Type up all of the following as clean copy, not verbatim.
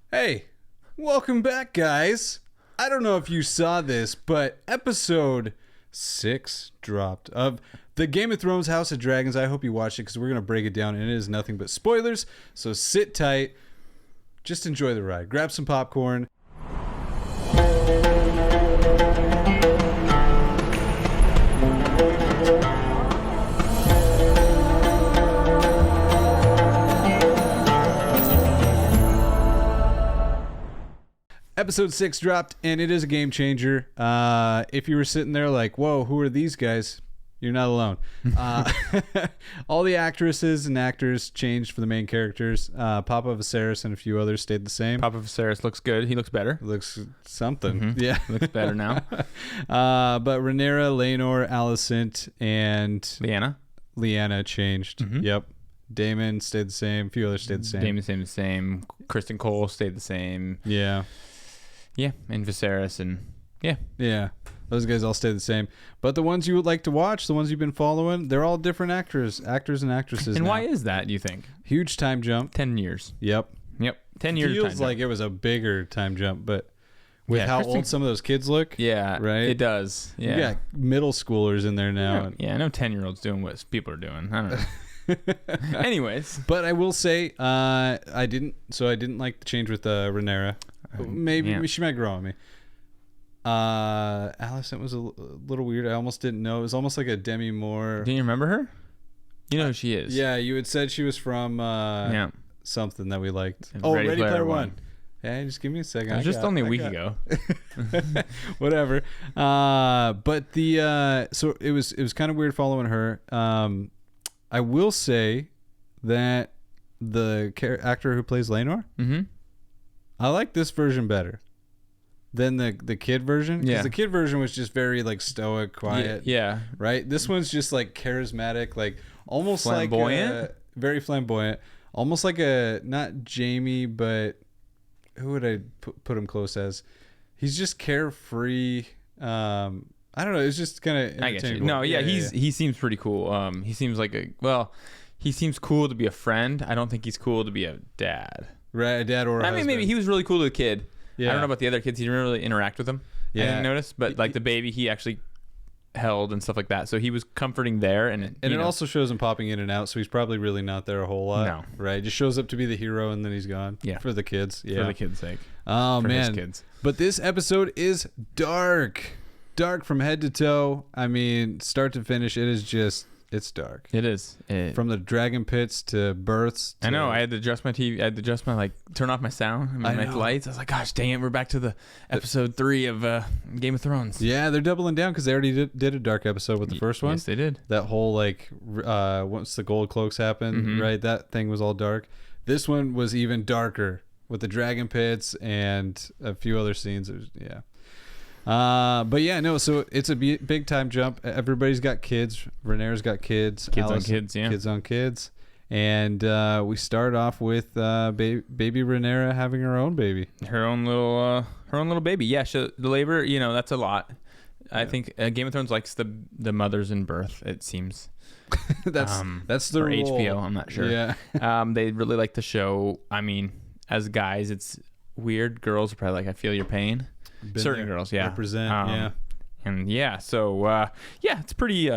Hey, welcome back, guys. I don't know if you saw this, but episode 6 dropped of the Game of Thrones House of Dragons. I hope you watched it because we're going to break it down, and it is nothing but spoilers. So sit tight. Just enjoy the ride. Grab some popcorn. Episode 6 dropped, and it is a game changer. If you were sitting there like, whoa, who are these guys? You're not alone. All the actresses and actors changed for the main characters. Papa Viserys and a few others stayed the same. Papa Viserys looks good. He looks better. Looks something. Mm-hmm. Yeah. Looks better now. But Rhaenyra, Laenor, Alicent, and Lyanna changed. Mm-hmm. Yep. Daemon stayed the same. A few others stayed the same. Daemon stayed the same. Kristen Cole stayed the same. Yeah. Yeah, and Viserys and Yeah. Those guys all stay the same. But the ones you would like to watch, the ones you've been following, they're all different actors and actresses And now. why is that, do you think? Huge time jump. 10 years. Yep. 10 years. Feels like it was a bigger time jump, but with how old some of those kids look. Yeah. Right? It does. Yeah. You got middle schoolers in there now. Yeah, I know 10-year-olds doing what people are doing. I don't know. Anyways. But I will say, I didn't like the change with Rhaenyra. Maybe she might grow on me. Alicent was a little weird. I almost didn't know. It was almost like a Demi Moore. Do you remember her? You know who she is. Yeah, you had said she was from something that we liked. Ready Player One. Yeah, just give me a second. It was just only a week ago. Whatever. But the so it was kind of weird following her. I will say that the actor who plays Laenor, I like this version better than the kid version. Because the kid version was just very like stoic, quiet. Yeah. Right? This one's just like charismatic, like almost flamboyant? like very flamboyant. Almost like a, not Jamie, but who would I put him close as? He's just carefree. I don't know. It's just kind of. I get you. No, he seems pretty cool. He seems like he seems cool to be a friend. I don't think he's cool to be a dad. Right, a dad or a husband. Maybe he was really cool to the kid. Yeah. I don't know about the other kids. He didn't really interact with them. Yeah. I didn't notice, but like the baby, he actually held and stuff like that. So he was comforting there, and it also shows him popping in and out. So he's probably really not there a whole lot. No, right? Just shows up to be the hero and then he's gone. Yeah, for the kids. Yeah, for the kids' sake. Oh for man, his kids. But this episode is dark from head to toe. I mean, start to finish, it is just. It's dark. It is. From the dragon pits to births. I know. I had to adjust my TV. I had to adjust my turn off my sound and my lights. I was like, gosh, dang it, we're back to the episode 3 of Game of Thrones. Yeah, they're doubling down because they already did a dark episode with the first one. Yes, they did. That whole once the gold cloaks happened, right? That thing was all dark. This one was even darker with the dragon pits and a few other scenes. But yeah, no, so it's a big time jump. Everybody's got kids. Rhaenyra's got kids. Kids on kids, yeah. Kids on kids. And we start off with baby Rhaenyra having her own baby. Her own little baby. Yeah, the labor, that's a lot. I think Game of Thrones likes the mothers in birth, it seems. that's the or rule. HBO, I'm not sure. Yeah. They really like the show. I mean, as guys, it's weird. Girls are probably like, I feel your pain. Certain girls, yeah. Represent, yeah. And so it's pretty,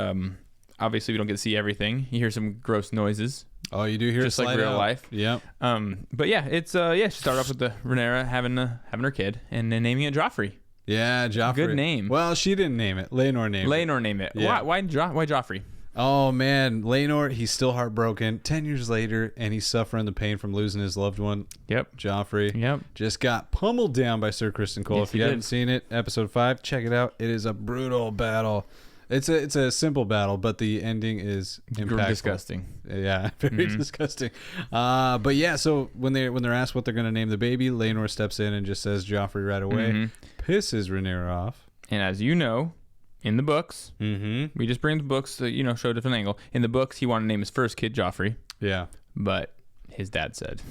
obviously we don't get to see everything. You hear some gross noises. Oh, you do hear just like real life. Yeah. But yeah, it's start off with the Rhaenyra having her kid and then naming it Joffrey. Yeah, Joffrey. Good name. Well, she didn't name it. Laenor named it. Yeah. Why Joffrey? Oh man, Laenor, he's still heartbroken 10 years later, and he's suffering the pain from losing his loved one. Yep. Joffrey just got pummeled down by Sir Kristen Cole. Yes, if you haven't seen it, episode 5, check it out. It is a brutal battle. It's a simple battle, but the ending is impactful. Disgusting. Yeah, very disgusting. But yeah, so when they're asked what they're going to name the baby, Laenor steps in and just says Joffrey right away. Pisses Rhaenyra off. And as you know, in the books, we just bring the books to, show a different angle. In the books, he wanted to name his first kid Joffrey. Yeah. But his dad said,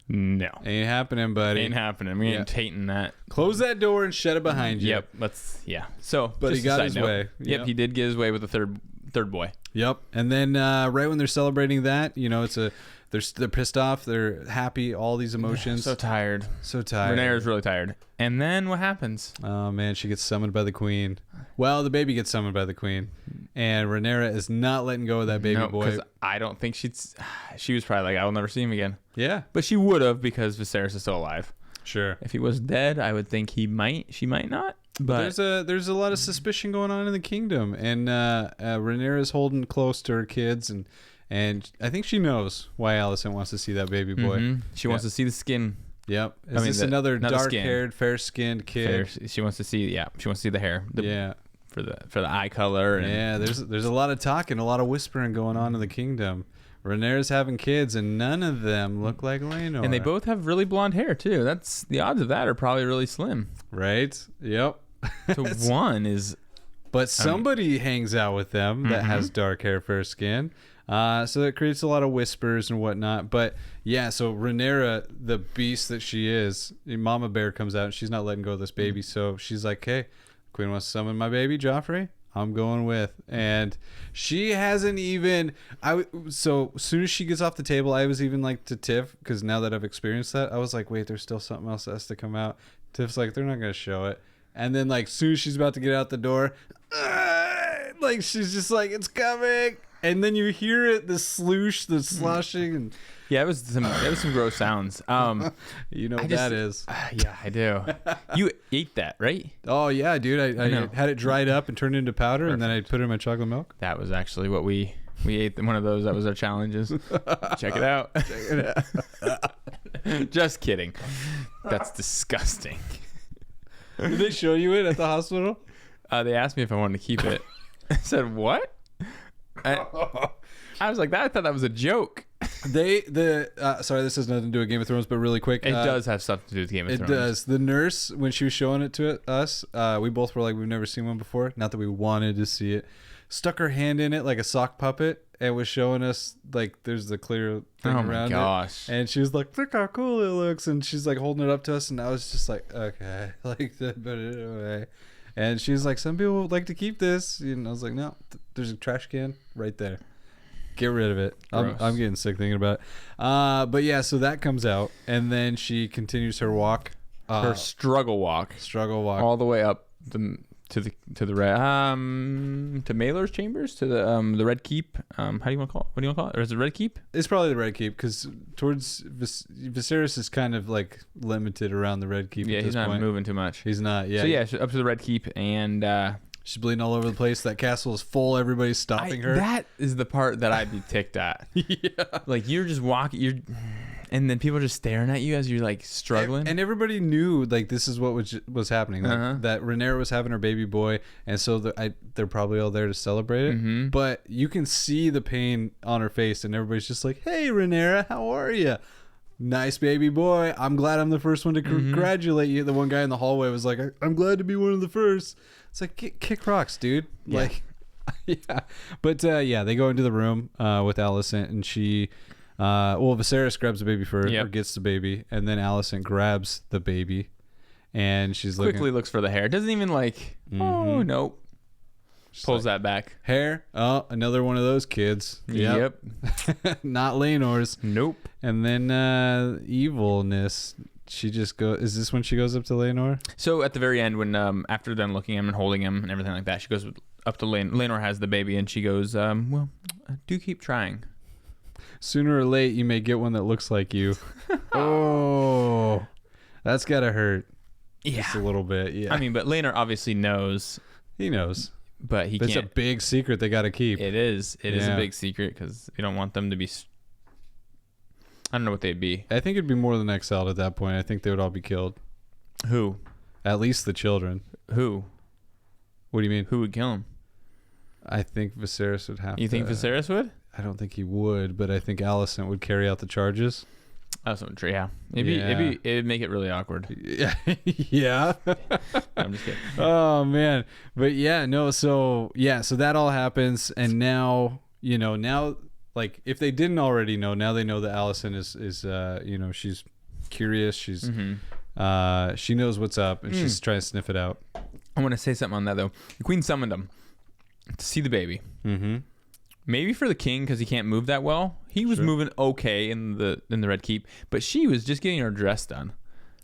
no. Ain't happening, buddy. Ain't happening. We ain't tainting that. Close that door and shut it behind you. Yep. So, but he got his way. Yep, he did get his way with the third boy. Yep. And then right when they're celebrating that, it's they're pissed off, they're happy, all these emotions. So tired. So tired. Rhaenyra's really tired. And then what happens? Oh man, she gets summoned by the queen. Well, the baby gets summoned by the queen, and Rhaenyra is not letting go of that baby boy. Because I don't think she was probably like, I will never see him again. Yeah, but she would have, because Viserys is still alive. Sure. If he was dead, I would think she might not. But there's a lot of suspicion going on in the kingdom, and Rhaenyra is holding close to her kids, and I think she knows why Alicent wants to see that baby boy. Mm-hmm. She wants to see the skin. Yep. Is this another dark-haired, fair-skinned kid? She wants to see. Yeah, she wants to see the hair. For the eye color. And there's a lot of talking, a lot of whispering going on in the kingdom. Rhaenyra's having kids, and none of them look like Laenor. And they both have really blonde hair too. That's the odds of that are probably really slim. Right? Yep. So one is. But somebody hangs out with them that has dark hair, fair skin. So that creates a lot of whispers and whatnot. But yeah, so Rhaenyra, the beast that she is, Mama Bear comes out and she's not letting go of this baby. So she's like, hey, Queen wants to summon my baby, Joffrey. I'm going with. And she hasn't even. So as soon as she gets off the table, I was even like to Tiff, because now that I've experienced that, I was like, wait, there's still something else that has to come out. Tiff's like, they're not going to show it. And then like as soon as she's about to get out the door, like she's just like, it's coming. And then you hear it, the sloosh, the sloshing, and yeah, it was some gross sounds. You know what that is. Yeah, I do. You ate that, right? Oh yeah, dude. I had it dried up and turned into powder. Perfect. And then I put it in my chocolate milk. That was actually what we ate. One of those. That was our challenges. Check it out. Just kidding. That's disgusting. Did they show you it at the hospital? They asked me if I wanted to keep it. I said, what? I was like, I thought that was a joke. Sorry, this has nothing to do with Game of Thrones, but really quick. It does have stuff to do with Game of Thrones. It does. The nurse, when she was showing it to us, we both were like, we've never seen one before. Not that we wanted to see it. Stuck her hand in it like a sock puppet and was showing us, like, there's the clear thing around it. Oh my gosh. And she was like, look how cool it looks. And she's like holding it up to us. And I was just like, okay, like, put it away. And she's like, some people would like to keep this. And I was like, no, there's a trash can right there. Get rid of it. I'm getting sick thinking about it. But yeah, so that comes out. And then she continues her walk. Her struggle walk. All the way up to Maelor's chambers, to the Red Keep. How do you want to call it? What do you want to call it? Or is it Red Keep? It's probably the Red Keep, because towards Viserys is kind of like limited around the Red Keep. Yeah, at he's this not point. moving too much. He's not. Yeah. So yeah, up to the Red Keep, and she's bleeding all over the place. That castle is full. Everybody's stopping her. That is the part that I'd be ticked at. Yeah. Like you're just walking, and then people are just staring at you as you're like struggling. And everybody knew like this is what was happening. Like, that Rhaenyra was having her baby boy, and so they're probably all there to celebrate it. Mm-hmm. But you can see the pain on her face, and everybody's just like, "Hey, Rhaenyra, how are you? Nice baby boy. I'm glad I'm the first one to congratulate you." The one guy in the hallway was like, "I'm glad to be one of the first." It's like, kick rocks, dude. Yeah. Like, yeah. But yeah, they go into the room with Alicent, and she. Viserys grabs the baby first, or gets the baby, and then Alicent grabs the baby, and she's quickly looks for the hair. Doesn't even like, oh, nope. She's pulls that back. Hair. Oh, another one of those kids. Yep. Not Laenor's. Nope. And then evilness. She just goes. Is this when she goes up to Laenor? So at the very end, when after then looking at him and holding him and everything like that, she goes up to Laenor. Laenor has the baby, and she goes, "Well, do keep trying. Sooner or late, you may get one that looks like you." Oh, that's gotta hurt. Yeah, just a little bit. Yeah. I mean, but Laenor obviously knows. He knows, but he can't. It's a big secret they gotta keep. It is. It is a big secret, because you don't want them to be. I don't know what they'd be. I think it'd be more than exiled at that point. I think they would all be killed. Who? At least the children. Who? What do you mean? Who would kill him? I think Viserys would have to. You think Viserys would? I don't think he would, but I think Alicent would carry out the charges. That's not true. Yeah, it'd make it really awkward. Yeah, yeah. I'm just kidding. Oh man, but yeah, no. So yeah, so that all happens, and now like if they didn't already know, now they know that Alicent is she's curious. She's she knows what's up, and she's trying to sniff it out. I want to say something on that though. The Queen summoned him to see the baby. Mm-hmm. maybe for the king because he can't move that well. He was moving okay in the Red Keep, but she was just getting her dress done.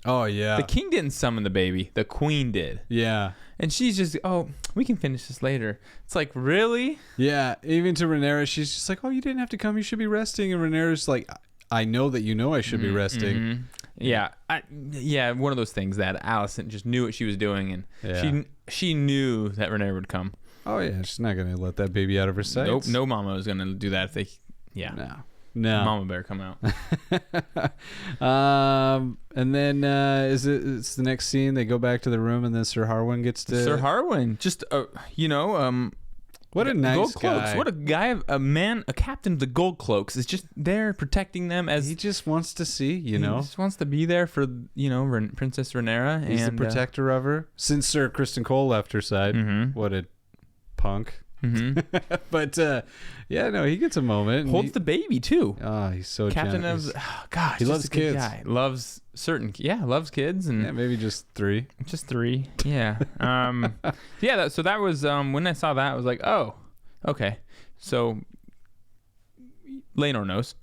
Oh yeah. The king didn't summon the baby. The queen did. Yeah. And she's just, oh, we can finish this later. It's like, really? Yeah. Even to Rhaenyra, she's just like, oh, you didn't have to come. You should be resting. And Rhaenyra's like, I know that you know I should be resting. Mm-hmm. Yeah. One of those things that Alicent just knew what she was doing, and she knew that Rhaenyra would come. Oh yeah, she's not gonna let that baby out of her sight. Nope, no mama was gonna do that if they. Yeah. No. Mama bear come out. And then it's the next scene. They go back to the room, and then Sir Harwin gets to. Sir Harwin, just what a nice gold cloaks. guy. What a guy, a captain of the gold cloaks is just there protecting them as he just wants to see, He just wants to be there for Princess Rhaenyra. He's the protector of her since Sir Kristen Cole left her side. Mm-hmm. What a punk. Mm-hmm. But he gets a moment. Holds the baby too. Oh, he's so captain generous. of. Oh, he loves kids. Guy. Loves loves kids and maybe just 3. Just 3. Yeah. So that was when I saw that I was like, oh, okay. So Laenor knows.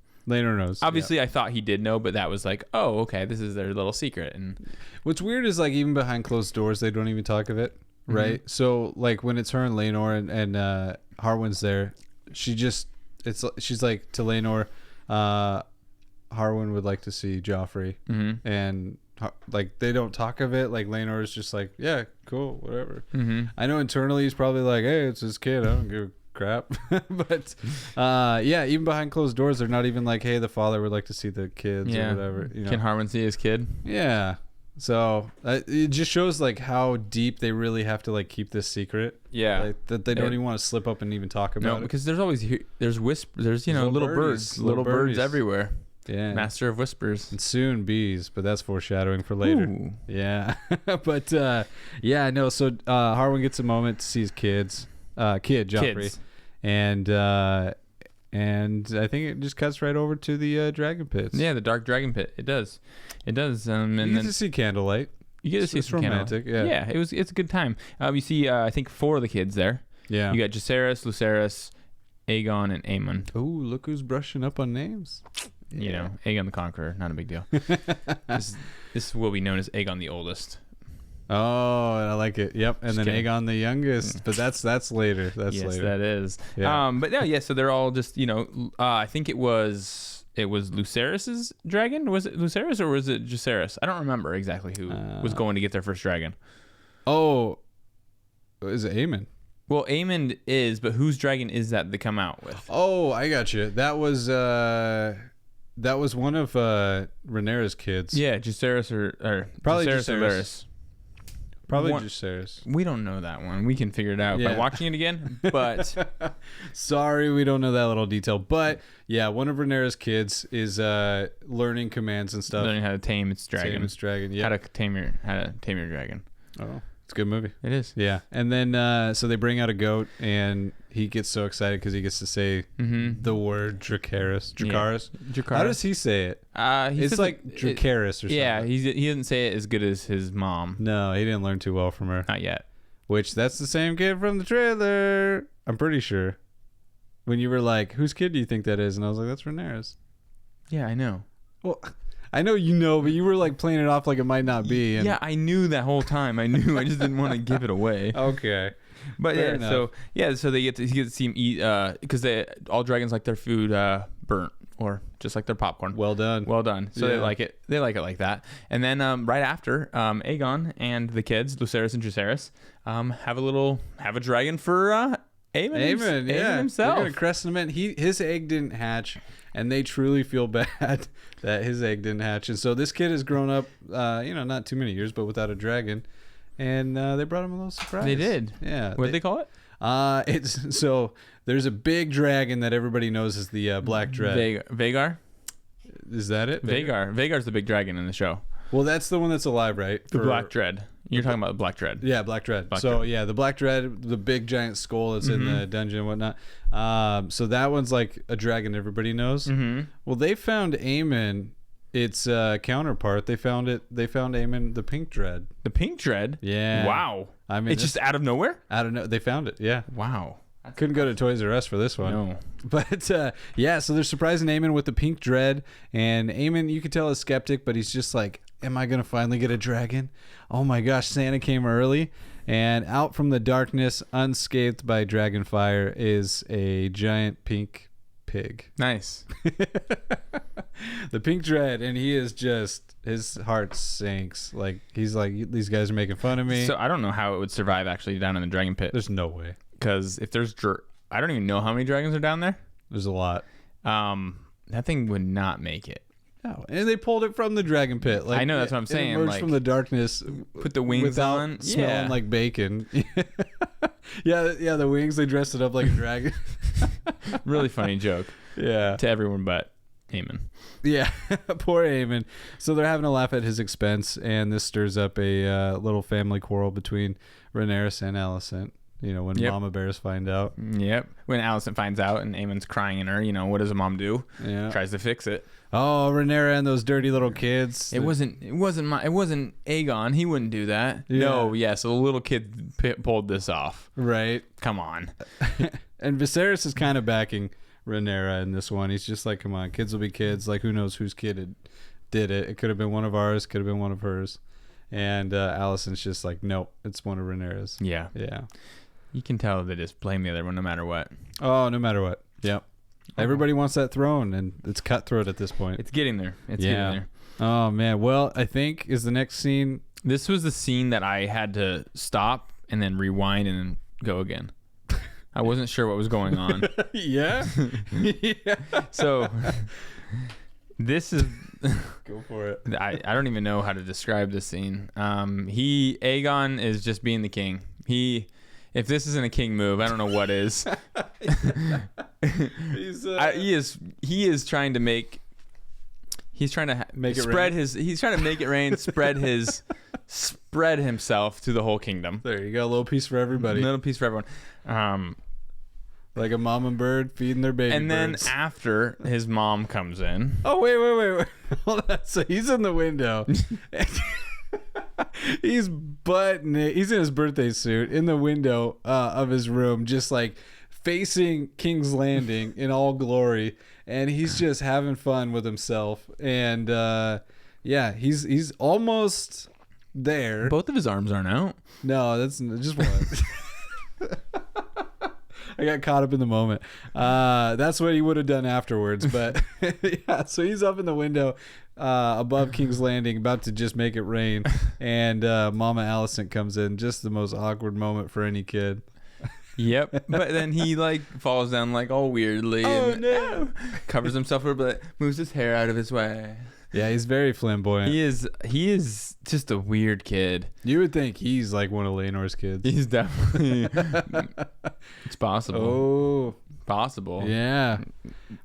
Obviously, I thought he did know, but that was like, oh, okay, this is their little secret. And what's weird is like even behind closed doors, they don't even talk of it. Right. So like when it's her and Laenor and Harwin's there, she's like to Laenor, Harwin would like to see Joffrey, and like they don't talk of it. Like Laenor is just like, yeah, cool, whatever. I know internally he's probably like, hey, it's his kid, I don't give a crap. But even behind closed doors, they're not even like, hey, the father would like to see the kids or whatever. Can Harwin see his kid? Yeah. So it just shows like how deep they really have to like keep this secret. Yeah, like, that they don't even want to slip up and even talk about it. Because there's always there's little birds everywhere. Yeah, master of whispers. And soon bees, but that's foreshadowing for later. Ooh. Yeah, but So Harwin gets a moment to see his kid Joffrey, and I think it just cuts right over to the dragon pits. Yeah, the dark dragon pit. It does. And you get to see candlelight. You get to see some romantic. Candlelight. Yeah, it's a good time. You see, I think 4 of the kids there. Yeah. You got Jacaerys, Lucerys, Aegon, and Aemon. Ooh, look who's brushing up on names. Yeah. Aegon the Conqueror, not a big deal. This will be known as Aegon the Oldest. Oh, I like it. Yep, and then Aegon the youngest, but that's later. That's later. That is. Yeah. So they're all just I think it was Lucerys's dragon. Was it Lucerys or was it Jacaerys? I don't remember exactly who was going to get their first dragon. Oh, is it Aemon? Well, Aemon is, but whose dragon is that they come out with? Oh, I got you. That was one of Rhaenyra's kids. Yeah, Jacaerys or probably Jacaerys. Probably Jacaerys. We don't know that one. We can figure it out by watching it again. But sorry, we don't know that little detail. But yeah, one of Rhaenyra's kids is learning commands and stuff. Learning how to tame its dragon. Yeah. How to tame your dragon. Oh, it's a good movie. It is. Yeah, and then so they bring out a goat, and he gets so excited because he gets to say the word Dracarys. Dracarys. How does he say it? It's like Dracarys or something. Yeah, he doesn't say it as good as his mom. No, he didn't learn too well from her. Not yet. Which that's the same kid from the trailer. I'm pretty sure. When you were like, "Whose kid do you think that is?" and I was like, "That's Rhaenyra's." Yeah, I know. Well, I know you know, but you were like playing it off like it might not be. And... Yeah, I knew that whole time. I knew. I just didn't want to give it away. Okay. But so he gets to see him eat because all dragons like their food burnt or just like their popcorn. Well done. So they like it. They like it like that. And then right after, Aegon and the kids, Lucerys and Jacaerys, have a dragon for Aemon himself. They're gonna crest him in. His egg didn't hatch, and they truly feel bad that his egg didn't hatch. And so this kid has grown up, not too many years, but without a dragon. And they brought him a little surprise. They did. Yeah. What did they call it? There's a big dragon that everybody knows is the Black Dread. Vhagar? Is that it? Vhagar. Vhagar's the big dragon in the show. Well, that's the one that's alive, right? The Black Dread. You're talking about the Black Dread. Yeah, Black Dread. Yeah, the Black Dread, the big giant skull that's in the dungeon and whatnot. So that one's like a dragon everybody knows. Mm-hmm. Well, they found Aemon, its counterpart. They found Aemon the Pink Dread. The Pink Dread? Yeah. Wow. I mean, it's just out of nowhere? They found it. Yeah. Wow. Couldn't go to Toys R Us for this one. No. But yeah, so they're surprising Aemon with the pink dread, and Aemon, you could tell, is skeptic, but he's just like, am I gonna finally get a dragon? Oh my gosh, Santa came early. And out from the darkness, unscathed by dragon fire, is a giant pink pig. Nice. The pink dread, and he is just, his heart sinks. Like, he's like, these guys are making fun of me. So I don't know how it would survive actually down in the dragon pit. There's no way. Because if there's, I don't even know how many dragons are down there. There's a lot. That thing would not make it. No, and they pulled it from the dragon pit. Like, I know, that's what I'm saying. It emerged like, from the darkness. Put the wings on. Smelling like bacon. yeah, the wings, they dressed it up like a dragon. Really funny joke. Yeah. To everyone but Aemon. Yeah, poor Aemon. So they're having a laugh at his expense, and this stirs up a little family quarrel between Rhaenyra and Alicent. You know, when Mama Bears find out. Yep. When Alicent finds out and Aemon's crying in her, you know, what does a mom do? Yeah. Tries to fix it. Oh, Rhaenyra and those dirty little kids. It wasn't Aegon. He wouldn't do that. Yeah. No, yeah. So the little kid pulled this off. Right. Come on. And Viserys is kind of backing Rhaenyra in this one. He's just like, come on, kids will be kids. Like, who knows whose kid did it? It could have been one of ours. Could have been one of hers. And Alicent's just like, nope, it's one of Rhaenyra's. Yeah. Yeah. You can tell they just blame the other one no matter what. Oh, no matter what. Yep. Everybody wants that throne, and it's cutthroat at this point. It's getting there. It's getting there. Oh, man. Well, I think is the next scene. This was the scene that I had to stop and then rewind and then go again. I wasn't sure what was going on. Yeah? Yeah. So this is... Go for it. I don't even know how to describe this scene. Aegon is just being the king. If this isn't a king move, I don't know what is. He is trying to make. He's trying to make it spread rain. He's trying to make it rain. Spread himself to the whole kingdom. There you go, a little piece for everybody. A little piece for everyone. Like a mama bird feeding their baby. And birds. then after his mom comes in. Oh wait! Hold on. So he's in the window. He's in his birthday suit in the window of his room, just like facing King's Landing in all glory, and he's just having fun with himself. And yeah, he's almost there. Both of his arms aren't out. No, that's just one. I got caught up in the moment. That's what he would have done afterwards. But yeah, so he's up in the window above King's Landing, about to just make it rain. And Mama Alicent comes in. Just the most awkward moment for any kid. Yep. But then he like falls down like all weirdly. Oh, and, no. Covers himself up, but moves his hair out of his way. Yeah, he's very flamboyant. He is just a weird kid. You would think he's like one of Laenor's kids. He's definitely. It's possible. Oh, possible. Yeah,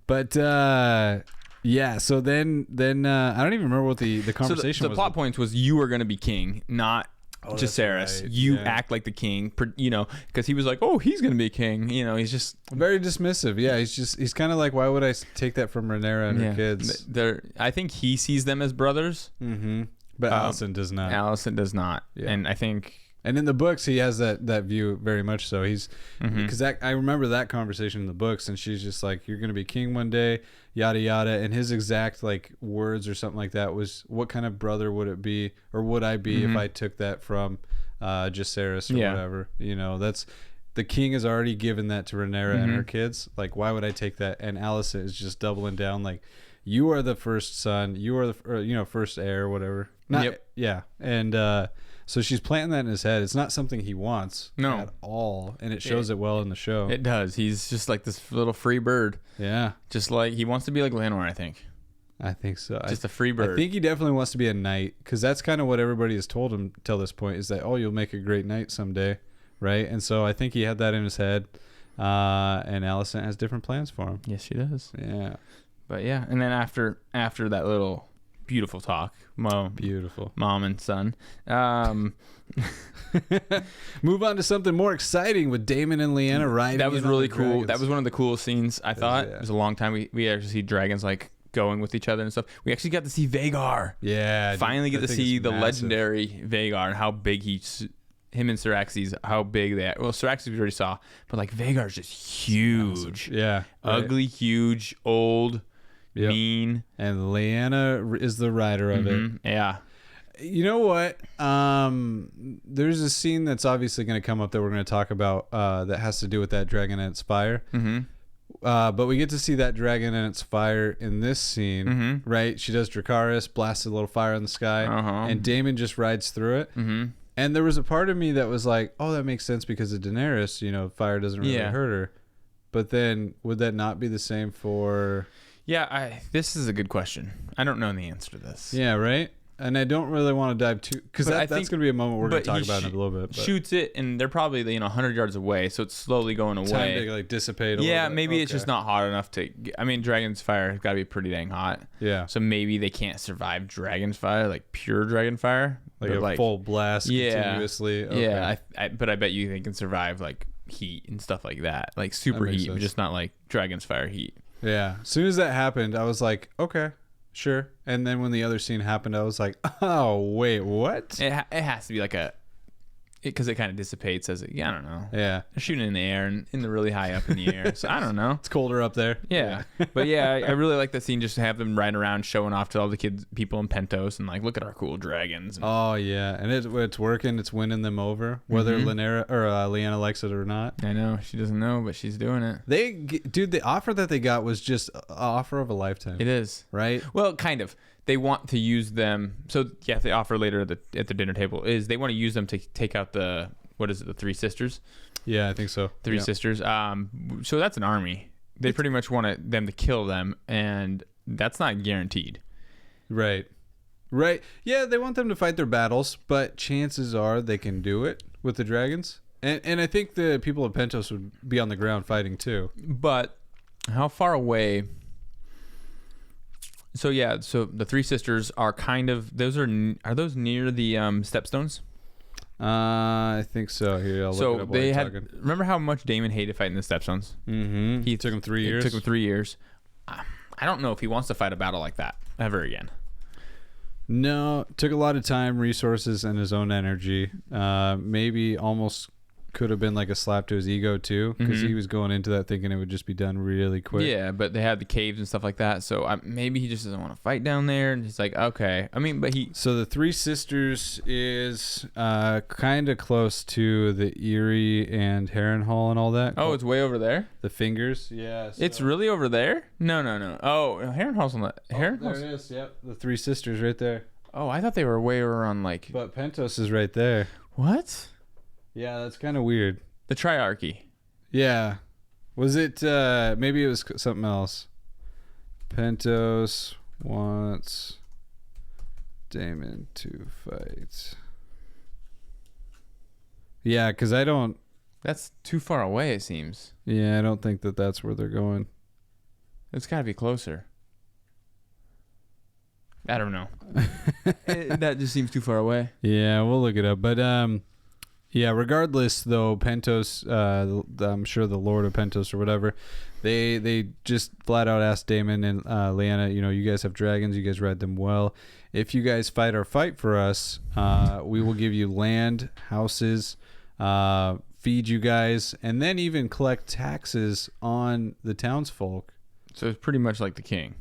but yeah. So then I don't even remember what the conversation so the was. plot points was you are going to be king, not Jacaerys. Right. You act like the king, you know, because he was like, oh, he's going to be king. You know, he's just very dismissive. Yeah, he's kind of like, why would I take that from Rhaenyra and her kids? I think he sees them as brothers. Mm-hmm. But Alicent does not. Alicent does not. Yeah. And I think... And in the books, he has that view very much so. He's because I remember that conversation in the books, and she's just like, "You're going to be king one day," yada yada. And his exact like words or something like that was, "What kind of brother would it be, or would I be if I took that from Jacaerys or whatever?" You know, that's the king has already given that to Rhaenyra and her kids. Like, why would I take that? And Alicent is just doubling down, like, "You are the first son. You are the first heir, whatever." Yeah, and. So she's planting that in his head. It's not something he wants at all, and it shows it well in the show. It does. He's just like this little free bird. Yeah. Just like he wants to be like Laenor, I think. I think so. Just a free bird. I think he definitely wants to be a knight, because that's kind of what everybody has told him till this point, is that, oh, you'll make a great knight someday, right? And so I think he had that in his head, and Alicent has different plans for him. Yes, she does. Yeah. But yeah, and then after that little... beautiful talk, beautiful mom and son. Move on to something more exciting with Daemon and Lyanna riding. That was really cool. Dragons. That was one of the coolest scenes, I thought. It was a long time we actually see dragons like going with each other and stuff. We actually got to see Vhagar. Yeah, finally get to see the massive. legendary Vhagar and how big him and Syraxes, how big they are. Well, Syraxes we already saw, but like Vhagar's just huge. Yeah. Ugly, huge, old, Yep. mean. And Lyanna is the rider of it. Yeah. You know what? There's a scene that's obviously going to come up that we're going to talk about that has to do with that dragon and its fire. But we get to see that dragon and its fire in this scene, right? She does Dracarys, blasts a little fire in the sky, and Daemon just rides through it. And there was a part of me that was like, oh, that makes sense because of Daenerys, you know, fire doesn't really hurt her. But then would that not be the same for... Yeah, this is a good question. I don't know the answer to this. Yeah, right? And I don't really want to dive too... Because that's going to be a moment we're going to talk about in a little bit. But. Shoots it, and they're probably 100 yards away, so it's slowly going away. Time to like dissipate a little bit. Maybe it's just not hot enough to... I mean, Dragon's Fire has got to be pretty dang hot. Yeah. So maybe they can't survive Dragon's Fire, like pure Dragon Fire. Like full blast continuously. Okay. Yeah, but I bet you they can survive like heat and stuff like that. Like super heat, but just not like Dragon's Fire heat. Yeah. As soon as that happened, I was like, okay. Sure. And then when the other scene happened, I was like, oh, wait, what? It has to be like because it kind of dissipates as I don't know. Yeah. They're shooting in the air and in the really high up in the air. So I don't know. It's colder up there. Yeah. But yeah, I really like the scene just to have them riding around showing off to all the people in Pentos and like, look at our cool dragons. Oh, yeah. And it's working. It's winning them over, whether Lyanna likes it or not. I know. She doesn't know, but she's doing it. The offer that they got was just an offer of a lifetime. It is. Right? Well, kind of. They want to use them. So, yeah, the offer later at the dinner table is they want to use them to take out the Three Sisters? Yeah, I think so. Three Sisters. So that's an army. They pretty much want them to kill them, and that's not guaranteed. Right. Yeah, they want them to fight their battles, but chances are they can do it with the dragons. And I think the people of Pentos would be on the ground fighting too. But how far away... So the Three Sisters are kind of are those near the Stepstones? I think so. Here, I'll look it up while you're talking. Remember how much Daemon hated fighting the Stepstones? Mm-hmm. It took him 3 years. It took him 3 years. I don't know if he wants to fight a battle like that ever again. No, it took a lot of time, resources, and his own energy. Maybe almost could have been like a slap to his ego too, because he was going into that thinking it would just be done really quick. Yeah, but they had the caves and stuff like that, so maybe he just doesn't want to fight down there, and he's like, okay. I mean, but So the Three Sisters is kind of close to the Eyrie and Harrenhal and all that. Oh, it's way over there? The Fingers? Yeah. So. It's really over there? No. Oh, Harrenhal's on the... There it is, yep. The Three Sisters right there. Oh, I thought they were way over on like... But Pentos is right there. What? Yeah, that's kind of weird. The Triarchy. Yeah. Was it, maybe it was something else. Pentos wants Daemon to fight. Yeah, because I don't... That's too far away, it seems. Yeah, I don't think that's where they're going. It's got to be closer. I don't know. That just seems too far away. Yeah, we'll look it up. But, yeah, regardless, though, Pentos, I'm sure the Lord of Pentos or whatever, they just flat out asked Daemon and Lyanna, you guys have dragons, you guys ride them well. If you guys fight our fight for us, we will give you land, houses, feed you guys, and then even collect taxes on the townsfolk. So it's pretty much like the king.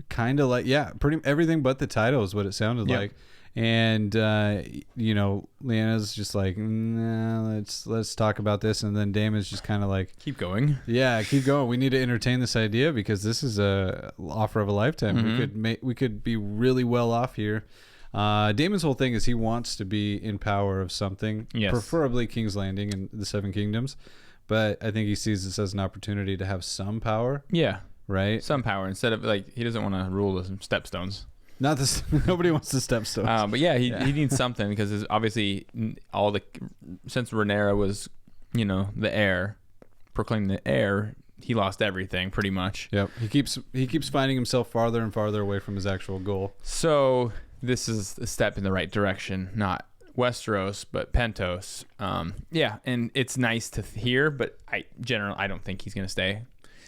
Kind of like, yeah, pretty everything but the title is what it sounded like. And Lyanna's just like, nah, let's talk about this, and then Daemon's just kind of like, keep going. Yeah, keep going. We need to entertain this idea because this is a offer of a lifetime. We could be really well off here. Daemon's whole thing is he wants to be in power of something, preferably King's Landing and the Seven Kingdoms, but I think he sees this as an opportunity to have some power. Yeah, right. Some power instead of like he doesn't want to rule the Stepstones. Not this. Nobody wants the Stepstones. But yeah, he needs something because obviously since Rhaenyra was, the heir, proclaimed the heir, he lost everything pretty much. Yep. He keeps finding himself farther and farther away from his actual goal. So this is a step in the right direction, not Westeros, but Pentos. Yeah, and it's nice to hear, but I don't think he's gonna stay.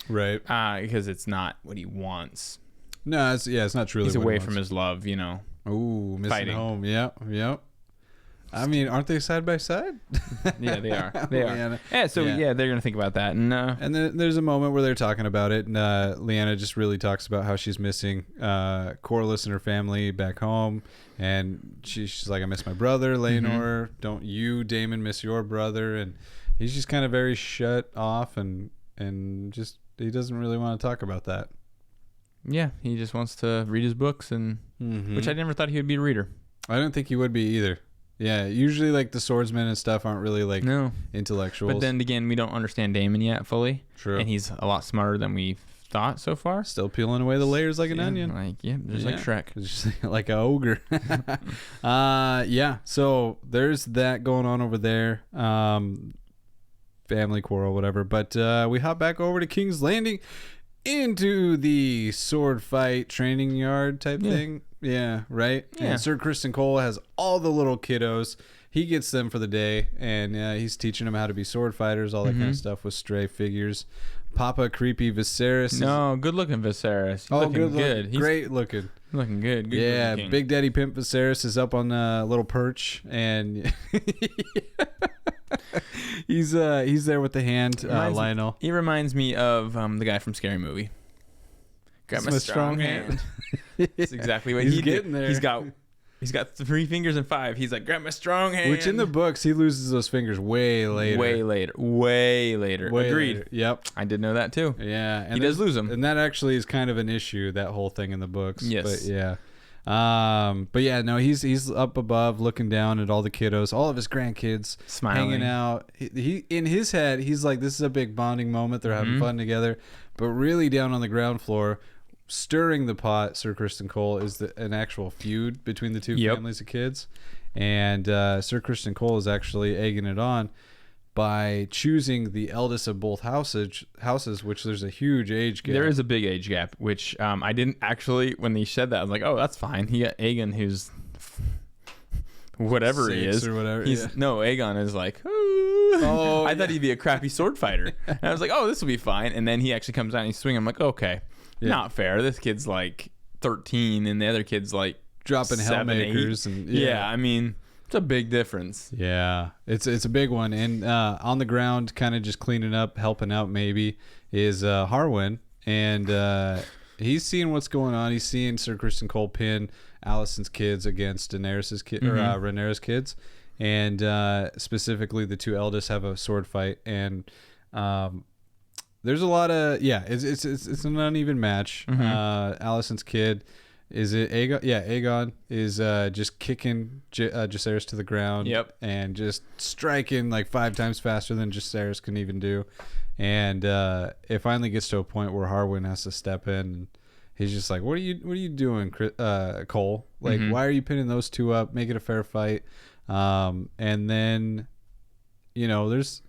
Right. Because it's not what he wants. No, it's not truly. He's away from his love, Ooh, missing fighting. home. Yep. I mean, aren't they side by side? Yeah, they are. They are. Yeah, so they're gonna think about that, and then there's a moment where they're talking about it, and Lyanna just really talks about how she's missing Corlys and her family back home, and she's like, I miss my brother, Laenor. Don't you, Daemon, miss your brother? And he's just kind of very shut off, and just he doesn't really want to talk about that. Yeah, he just wants to read his books, and which I never thought he would be a reader. I don't think he would be either. Yeah, usually like the swordsmen and stuff aren't really like intellectuals. But then again, we don't understand Daemon yet fully. True. And he's a lot smarter than we thought so far. Still peeling away the layers like an onion. Just like Shrek. Just like an ogre. So there's that going on over there. Family quarrel, whatever. But we hop back over to King's Landing into the sword fight training yard type thing. Yeah, right? Yeah. And Sir Criston Cole has all the little kiddos. He gets them for the day, and he's teaching them how to be sword fighters, all that kind of stuff with stray figures. Papa Creepy Viserys. No, good-looking Viserys. He's looking good. He's great looking. Looking good. Yeah, Big Daddy Pimp Viserys is up on a little perch, and he's there with the hand, Lionel. He reminds me of the guy from Scary Movie. Got my strong hand. That's exactly what he's getting there. He's got 3 fingers and 5. He's like, grab my strong hand. Which in the books, he loses those fingers way later. Way later. Agreed. Later. Yep. I did know that too. Yeah. And he does lose them. And that actually is kind of an issue, that whole thing in the books. Yes. But yeah. He's up above looking down at all the kiddos, all of his grandkids smiling, hanging out. He in his head, he's like, this is a big bonding moment. They're having fun together. But really down on the ground floor, stirring the pot, Sir Criston Cole, is an actual feud between the two families of kids. And Sir Criston Cole is actually egging it on by choosing the eldest of both houses, which there's a huge age gap. There is a big age gap, which I didn't actually, when he said that, I was like, oh, that's fine. He got Aegon, who's whatever he is. Or whatever. No, Aegon is like, I thought he'd be a crappy sword fighter. And I was like, oh, this will be fine. And then he actually comes out and he's swinging. I'm like, okay. Yeah. Not fair. This kid's like 13 and the other kid's like dropping 7, Hellmakers. 8. And I mean, it's a big difference. Yeah, it's a big one. And on the ground, kind of just cleaning up, helping out maybe, is Harwin. And he's seeing what's going on. He's seeing Sir Criston Cole pin Alicent's kids against Daenerys's kid or Rhaenyra's kids. And specifically, the two eldest have a sword fight. And there's a lot of it's an uneven match. Alicent's kid is it Aegon? Yeah, Aegon is just kicking Jacaerys to the ground. Yep. And just striking like 5 times faster than Jacaerys can even do. And it finally gets to a point where Harwin has to step in. And he's just like, "What are you doing, Cole? Like, why are you pinning those two up? Make it a fair fight." And then, there's.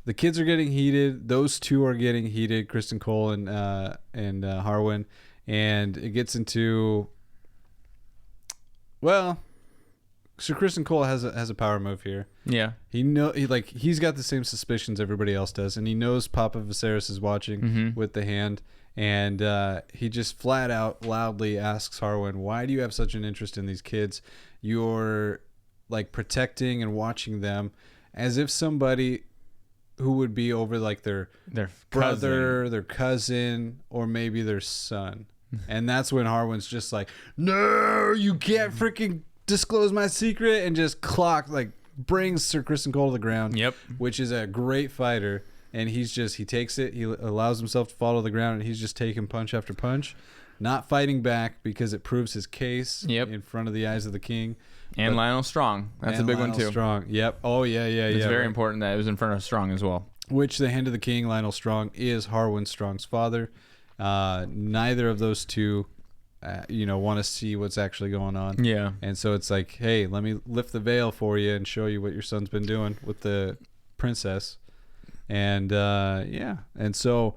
The kids are getting heated. Those two are getting heated, Criston Cole and Harwin, and it gets into. Well, Sir Criston Cole has a power move here. Yeah, he's got the same suspicions everybody else does, and he knows Papa Viserys is watching with the hand, and he just flat out loudly asks Harwin, "Why do you have such an interest in these kids? You're like protecting and watching them as if somebody." Who would be over like their brother, their cousin, or maybe their son. And that's when Harwin's just like, no, you can't freaking disclose my secret, and just brings Sir Criston Cole to the ground. Yep. Which is a great fighter. And he takes it, he allows himself to fall to the ground, and he's just taking punch after punch, not fighting back because it proves his case in front of the eyes of the king. And Lionel Strong. That's a big one too. Strong. Yep. Oh, yeah. It's very important that it was in front of Strong as well. Which the Hand of the King, Lionel Strong, is Harwin Strong's father. Neither of those two, want to see what's actually going on. Yeah. And so it's like, hey, let me lift the veil for you and show you what your son's been doing with the princess. And, And so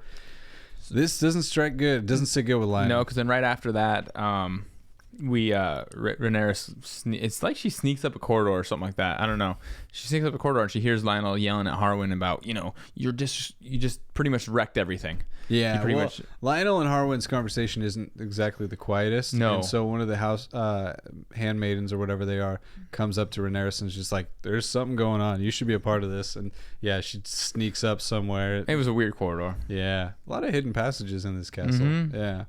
this doesn't strike good. It doesn't sit good with Lionel. No, because then right after that, Rhaenyra, it's like she sneaks up a corridor or something like that. I don't know. She sneaks up a corridor and she hears Lionel yelling at Harwin about, you just pretty much wrecked everything. Yeah, Lionel and Harwin's conversation isn't exactly the quietest. No. And so one of the house handmaidens or whatever they are comes up to Rhaenyra and is just like, there's something going on. You should be a part of this. And yeah, she sneaks up somewhere. It was a weird corridor. Yeah. A lot of hidden passages in this castle. Yeah.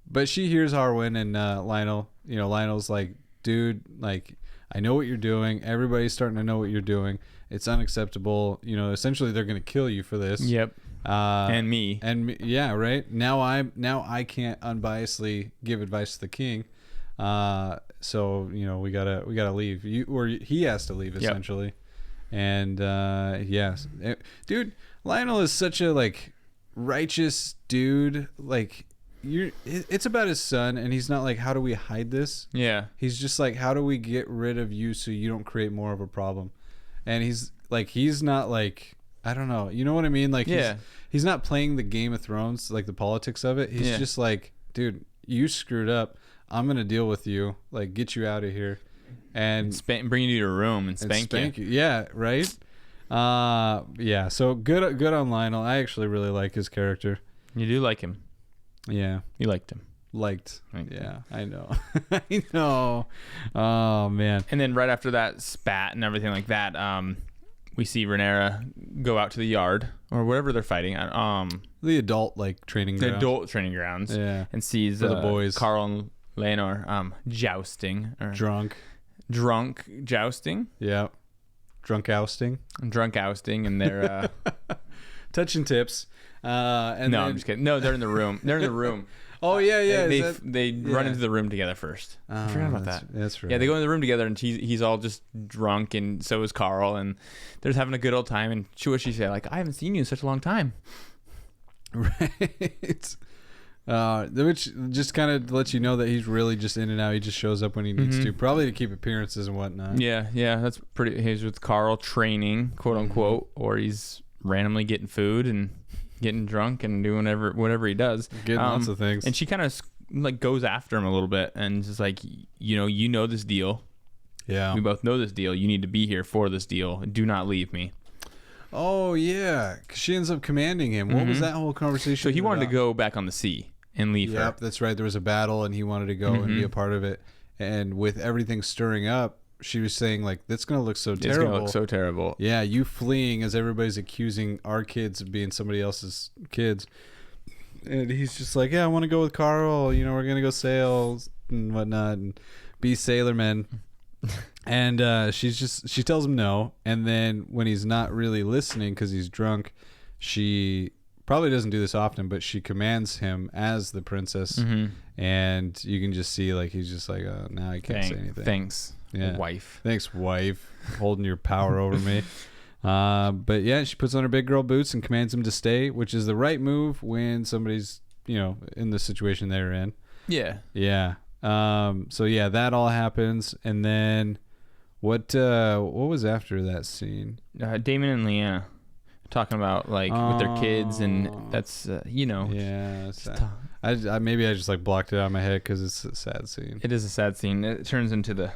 But she hears Harwin and Lionel. You know, Lionel's like, dude, like, I know what you're doing. Everybody's starting to know what you're doing. It's unacceptable. You know, essentially they're going to kill you for this. Yep. And me. Yeah, right. Now I can't unbiasedly give advice to the king. So, you know, we gotta leave. He has to leave essentially. Yep. And yes. Dude, Lionel is such a like righteous dude. Like it's about his son, and he's not like, how do we hide this? Yeah. He's just like, how do we get rid of you so you don't create more of a problem? And he's not like, I don't know. You know what I mean? Like, yeah. He's not playing the Game of Thrones, like the politics of it. He's just like, dude, you screwed up. I'm going to deal with you. Like, get you out of here. And bring you to your room and spank you. Yeah, right? Yeah, so good on Lionel. I actually really like his character. You do like him. Yeah. You liked him. Yeah, I know. I know. Oh, man. And then right after that spat and everything like that, we see Rhaenyra go out to the yard or whatever they're fighting at. The adult training grounds. The adult training grounds. Yeah. And sees the boys. Carl and Laenor jousting. Or drunk jousting. Yeah. Drunk ousting. And they're touching tips. I'm just kidding. No, they're in the room. Oh yeah. They run into the room together first. I forgot about that. That's right. Yeah, they go in the room together, and he's all just drunk, and so is Carl, and they're just having a good old time. And she said, like, I haven't seen you in such a long time. Right. Which just kind of lets you know that he's really just in and out. He just shows up when he needs to, probably to keep appearances and whatnot. Yeah, that's pretty. He's with Carl training, quote unquote, or he's randomly getting food and getting drunk and doing whatever he does. Getting lots of things. And she kind of like goes after him a little bit and just like, you know this deal. Yeah. We both know this deal. You need to be here for this deal. Do not leave me. Oh, yeah. 'Cause she ends up commanding him. What was that whole conversation So he wanted to go back on the sea and leave her. Yep, that's right. There was a battle and he wanted to go and be a part of it. And with everything stirring up, she was saying, like, that's going to look so terrible. It's going to look so terrible. Yeah, you fleeing as everybody's accusing our kids of being somebody else's kids. And he's just like, yeah, I want to go with Carl. You know, we're going to go sail and whatnot and be sailormen. And she tells him no. And then when he's not really listening because he's drunk, she probably doesn't do this often, but she commands him as the princess. And you can just see, like, he's just like, oh, now I can't say anything. Thanks. Yeah. Wife. Thanks, wife, holding your power over me. But yeah, she puts on her big girl boots and commands him to stay, which is the right move when somebody's, in the situation they're in. Yeah. Yeah. So yeah, that all happens, and then what was after that scene? Damon and Leanna talking about like with their kids, and that's Yeah. Maybe I just like blocked it out of my head because it's a sad scene. It is a sad scene. It turns into the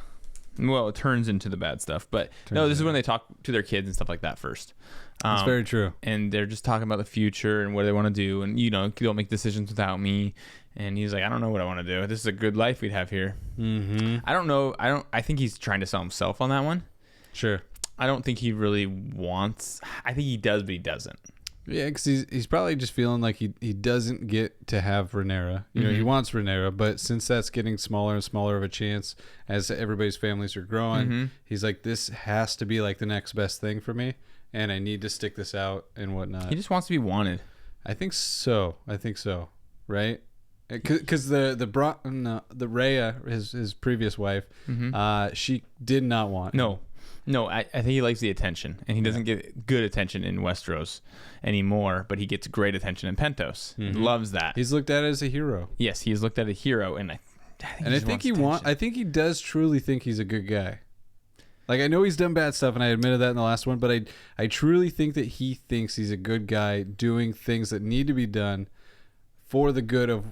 bad stuff. But this is when they talk to their kids and stuff like that first. That's very true. And they're just talking about the future and what they want to do. And, you don't make decisions without me. And he's like, I don't know what I want to do. This is a good life we'd have here. I don't know. I think he's trying to sell himself on that one. Sure. I don't think he really wants. I think he does, but he doesn't. Yeah, because he's probably just feeling like he doesn't get to have Rhaenyra. He wants Rhaenyra, but since that's getting smaller and smaller of a chance as everybody's families are growing, he's like, this has to be like the next best thing for me, and I need to stick this out and whatnot. He just wants to be wanted. I think so. Right? Because the Rhea, his previous wife, she did not want him. No, I think he likes the attention, and he doesn't get good attention in Westeros anymore, but he gets great attention in Pentos. He loves that. He's looked at as a hero. Yes, he's looked at a hero, and I think he does truly think he's a good guy. Like, I know he's done bad stuff, and I admitted that in the last one, but I truly think that he thinks he's a good guy doing things that need to be done for the good of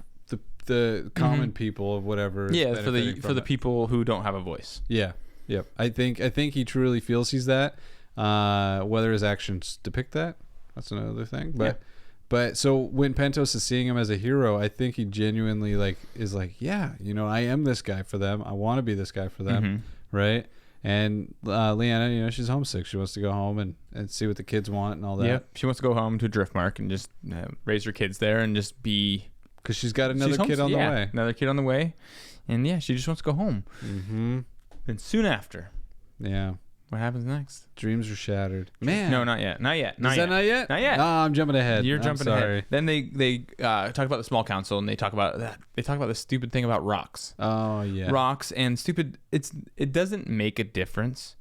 the common people of whatever. Yeah, for the people who don't have a voice. Yeah. Yep. I think he truly feels he's that. Whether his actions depict that, that's another thing. But so when Pentos is seeing him as a hero, I think he genuinely like is like, yeah, you know, I am this guy for them. I want to be this guy for them, right? And Lyanna, you know, she's homesick. She wants to go home and see what the kids want and all that. Yeah, she wants to go home to Driftmark and just raise her kids there and just be... Because she's got another kid on the way. Another kid on the way. And yeah, she just wants to go home. Mm-hmm. And soon after... Yeah. What happens next? Dreams are shattered. Man. No, not yet. Not yet. Is that not yet? Not yet. No, I'm jumping ahead. You're jumping ahead. Then they talk about the small council, and they talk about that. They talk about the stupid thing about rocks. Oh yeah. Rocks and stupid. It doesn't make a difference.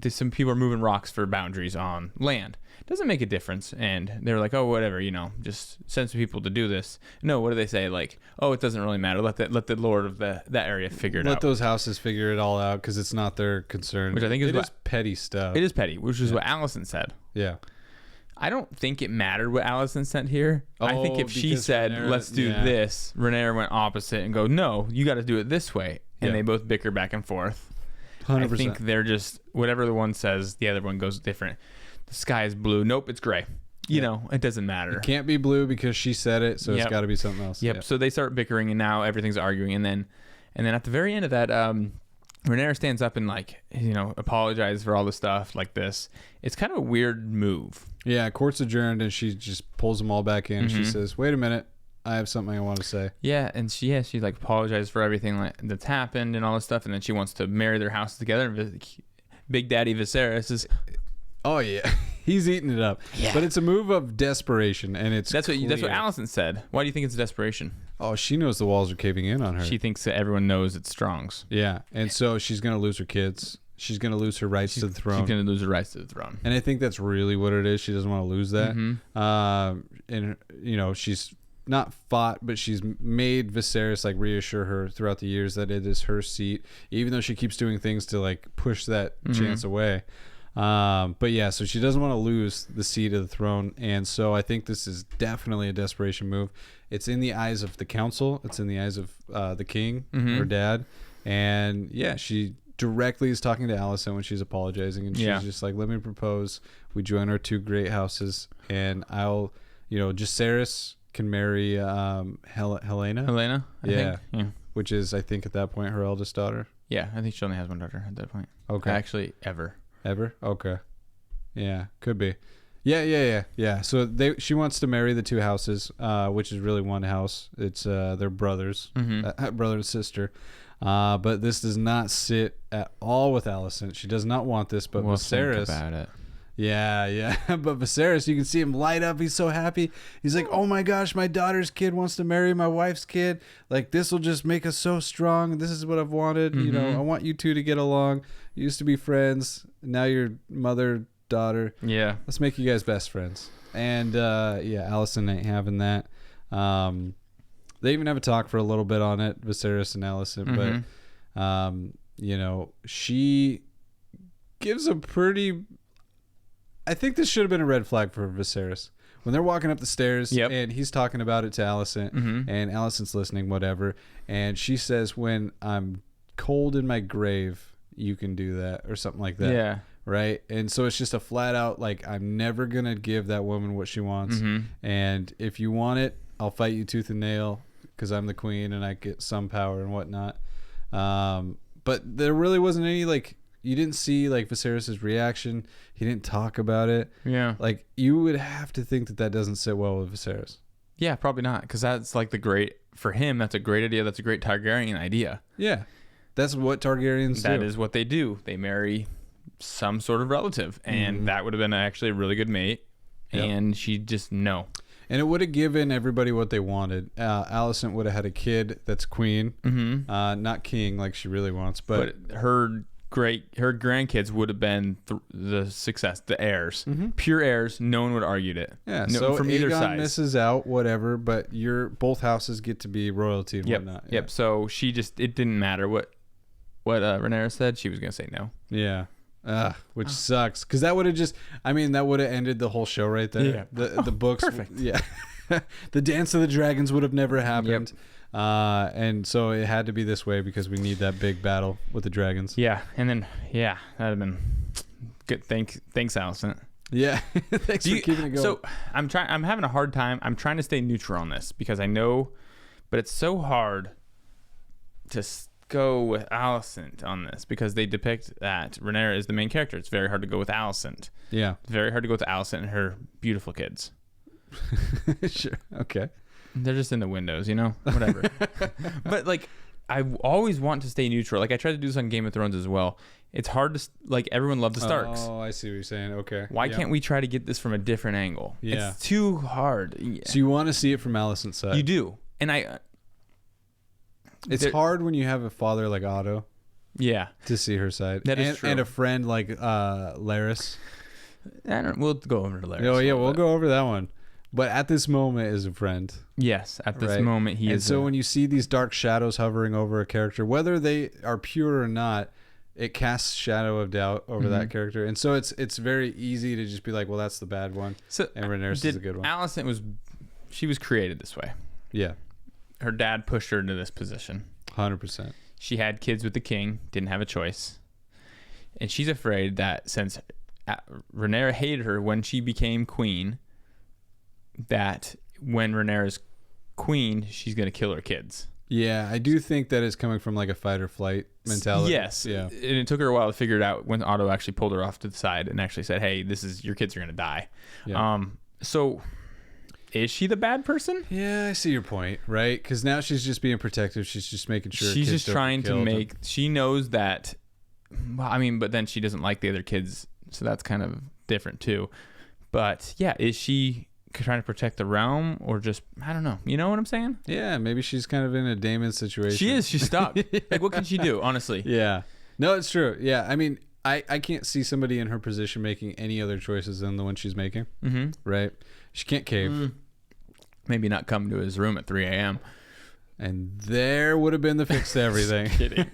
Some people are moving rocks for boundaries on land. It doesn't make a difference. And they're like, oh, whatever, you know, just send some people to do this. No, what do they say? Like, oh, it doesn't really matter. Let the lord of that area figure it out. Let those houses figure it all out because it's not their concern. Which I think is petty stuff. It is petty, which is what Allison said. Yeah. I don't think it mattered what Allison said here. I think if she said, let's do this, Rhaenyra went opposite and go, no, you got to do it this way. And they both bicker back and forth. 100%. I think they're just, whatever the one says, the other one goes different. The sky is blue. Nope, it's gray. You know, it doesn't matter. It can't be blue because she said it, so it's got to be something else. Yep. So they start bickering, and now everything's arguing. And then at the very end of that, Rhaenyra stands up and, like, you know, apologizes for all the stuff like this. It's kind of a weird move. Yeah, court's adjourned, and she just pulls them all back in. She says, wait a minute. I have something I want to say. Yeah, and she like apologized for everything that's happened and all this stuff, and then she wants to marry their houses together. Big Daddy Viserys is... Oh, yeah. He's eating it up. Yeah. But it's a move of desperation, and that's what Allison said. Why do you think it's desperation? Oh, she knows the walls are caving in on her. She thinks that everyone knows it's Strong's. Yeah, and so she's going to lose her kids. She's going to lose her rights to the throne. She's going to lose her rights to the throne. And I think that's really what it is. She doesn't want to lose that. And, you know, she's not fought, but she's made Viserys, like, reassure her throughout the years that it is her seat, even though she keeps doing things to, like, push that chance away. But yeah, so she doesn't want to lose the seat of the throne, and so I think this is definitely a desperation move. It's in the eyes of the council. It's in the eyes of the king, her dad, and yeah, she directly is talking to Alicent when she's apologizing, and she's just like, "Let me propose. We join our two great houses, and I'll, you know, Jacaerys can marry Helena. Helena, I think. Yeah, which is, I think, at that point her eldest daughter. Yeah, I think she only has one daughter at that point. Okay, actually, ever. Okay. Yeah, could be. Yeah. So she wants to marry the two houses, which is really one house. It's their brothers, brother and sister. But this does not sit at all with Alicent. She does not want this, but Viserys... Think about it. Yeah. But Viserys, you can see him light up. He's so happy. He's like, oh my gosh, my daughter's kid wants to marry my wife's kid. Like, this will just make us so strong. This is what I've wanted. You know, I want you two to get along. You used to be friends. Now you're mother, daughter. Yeah. Let's make you guys best friends. And, Alicent ain't having that. They even have a talk for a little bit on it, Viserys and Alicent. But, you know, she gives a pretty... I think this should have been a red flag for Viserys. When they're walking up the stairs and he's talking about it to Alicent and Alicent's listening, whatever. And she says, when I'm cold in my grave, you can do that or something like that. Yeah. Right. And so it's just a flat out, like, I'm never going to give that woman what she wants. And if you want it, I'll fight you tooth and nail because I'm the queen and I get some power and whatnot. But there really wasn't any, like, you didn't see, like, Viserys' reaction. He didn't talk about it. Yeah. Like, you would have to think that doesn't sit well with Viserys. Yeah, probably not. Because that's, like, for him, that's a great idea. That's a great Targaryen idea. Yeah. That's what Targaryens do. That is what they do. They marry some sort of relative. And that would have been actually a really good mate. Yep. And she just, no. And it would have given everybody what they wanted. Alicent would have had a kid that's queen. Not king like she really wants. But her grandkids would have been the success, the heirs, pure heirs. No one would have argued it. Yeah, so from either side misses out, whatever. But both houses get to be royalty and whatnot. Yep. So it didn't matter what Rhaenyra said. She was gonna say no. Yeah. Which sucks because that would have that would have ended the whole show right there. Yeah. The books. Perfect. Yeah. The Dance of the Dragons would have never happened. Yep. And so it had to be this way because we need that big battle with the dragons. Yeah, and then that'd have been good. Thanks, Alicent. Yeah. Thanks for keeping it going. So I'm having a hard time. I'm trying to stay neutral on this because I know, but it's so hard to go with Alicent on this because they depict that Rhaenyra is the main character. It's very hard to go with Alicent. Yeah. It's very hard to go with Alicent and her beautiful kids. Sure. Okay. They're just in the windows, whatever. But like, I always want to stay neutral. Like I tried to do this on Game of Thrones as well. It's hard to like. Everyone loved the Starks. Oh, I see what you're saying. Okay. Why can't we try to get this from a different angle? Yeah. It's too hard. So you want to see it from Alicent's side? You do, and It's hard when you have a father like Otto. Yeah. To see her side. That is true. And a friend like Larys. We'll go over to Larys. Oh yeah, we'll go over that one. But at this moment, is a friend. Yes, at this moment he is. And so when you see these dark shadows hovering over a character, whether they are pure or not, it casts shadow of doubt over that character. And so it's very easy to just be like, well, that's the bad one. So and Rhaenyra is a good one. Alicent was created this way. Yeah. Her dad pushed her into this position. 100%. She had kids with the king, didn't have a choice. And she's afraid that since Rhaenyra hated her when she became queen, that when Rhaenyra's queen, she's going to kill her kids. Yeah, I do think that it's coming from like a fight or flight mentality. Yes. Yeah. And it took her a while to figure it out when Otto actually pulled her off to the side and actually said, hey, your kids are going to die. Yeah. So is she the bad person? Yeah, I see your point, right? Because now she's just being protective. She's just making sure she's just trying to make, she knows that, well, I mean, but then she doesn't like the other kids. So that's kind of different too. But yeah, is she trying to protect the realm or just, I don't know. You know what I'm saying? Yeah, maybe she's kind of in a Daemon situation. She is. She's stuck. Like, what can she do, honestly? Yeah. No, it's true. Yeah, I mean, I can't see somebody in her position making any other choices than the one she's making. Mm-hmm. Right? She can't cave. Maybe not come to his room at 3 a.m. And there would have been the fix to everything. Kidding.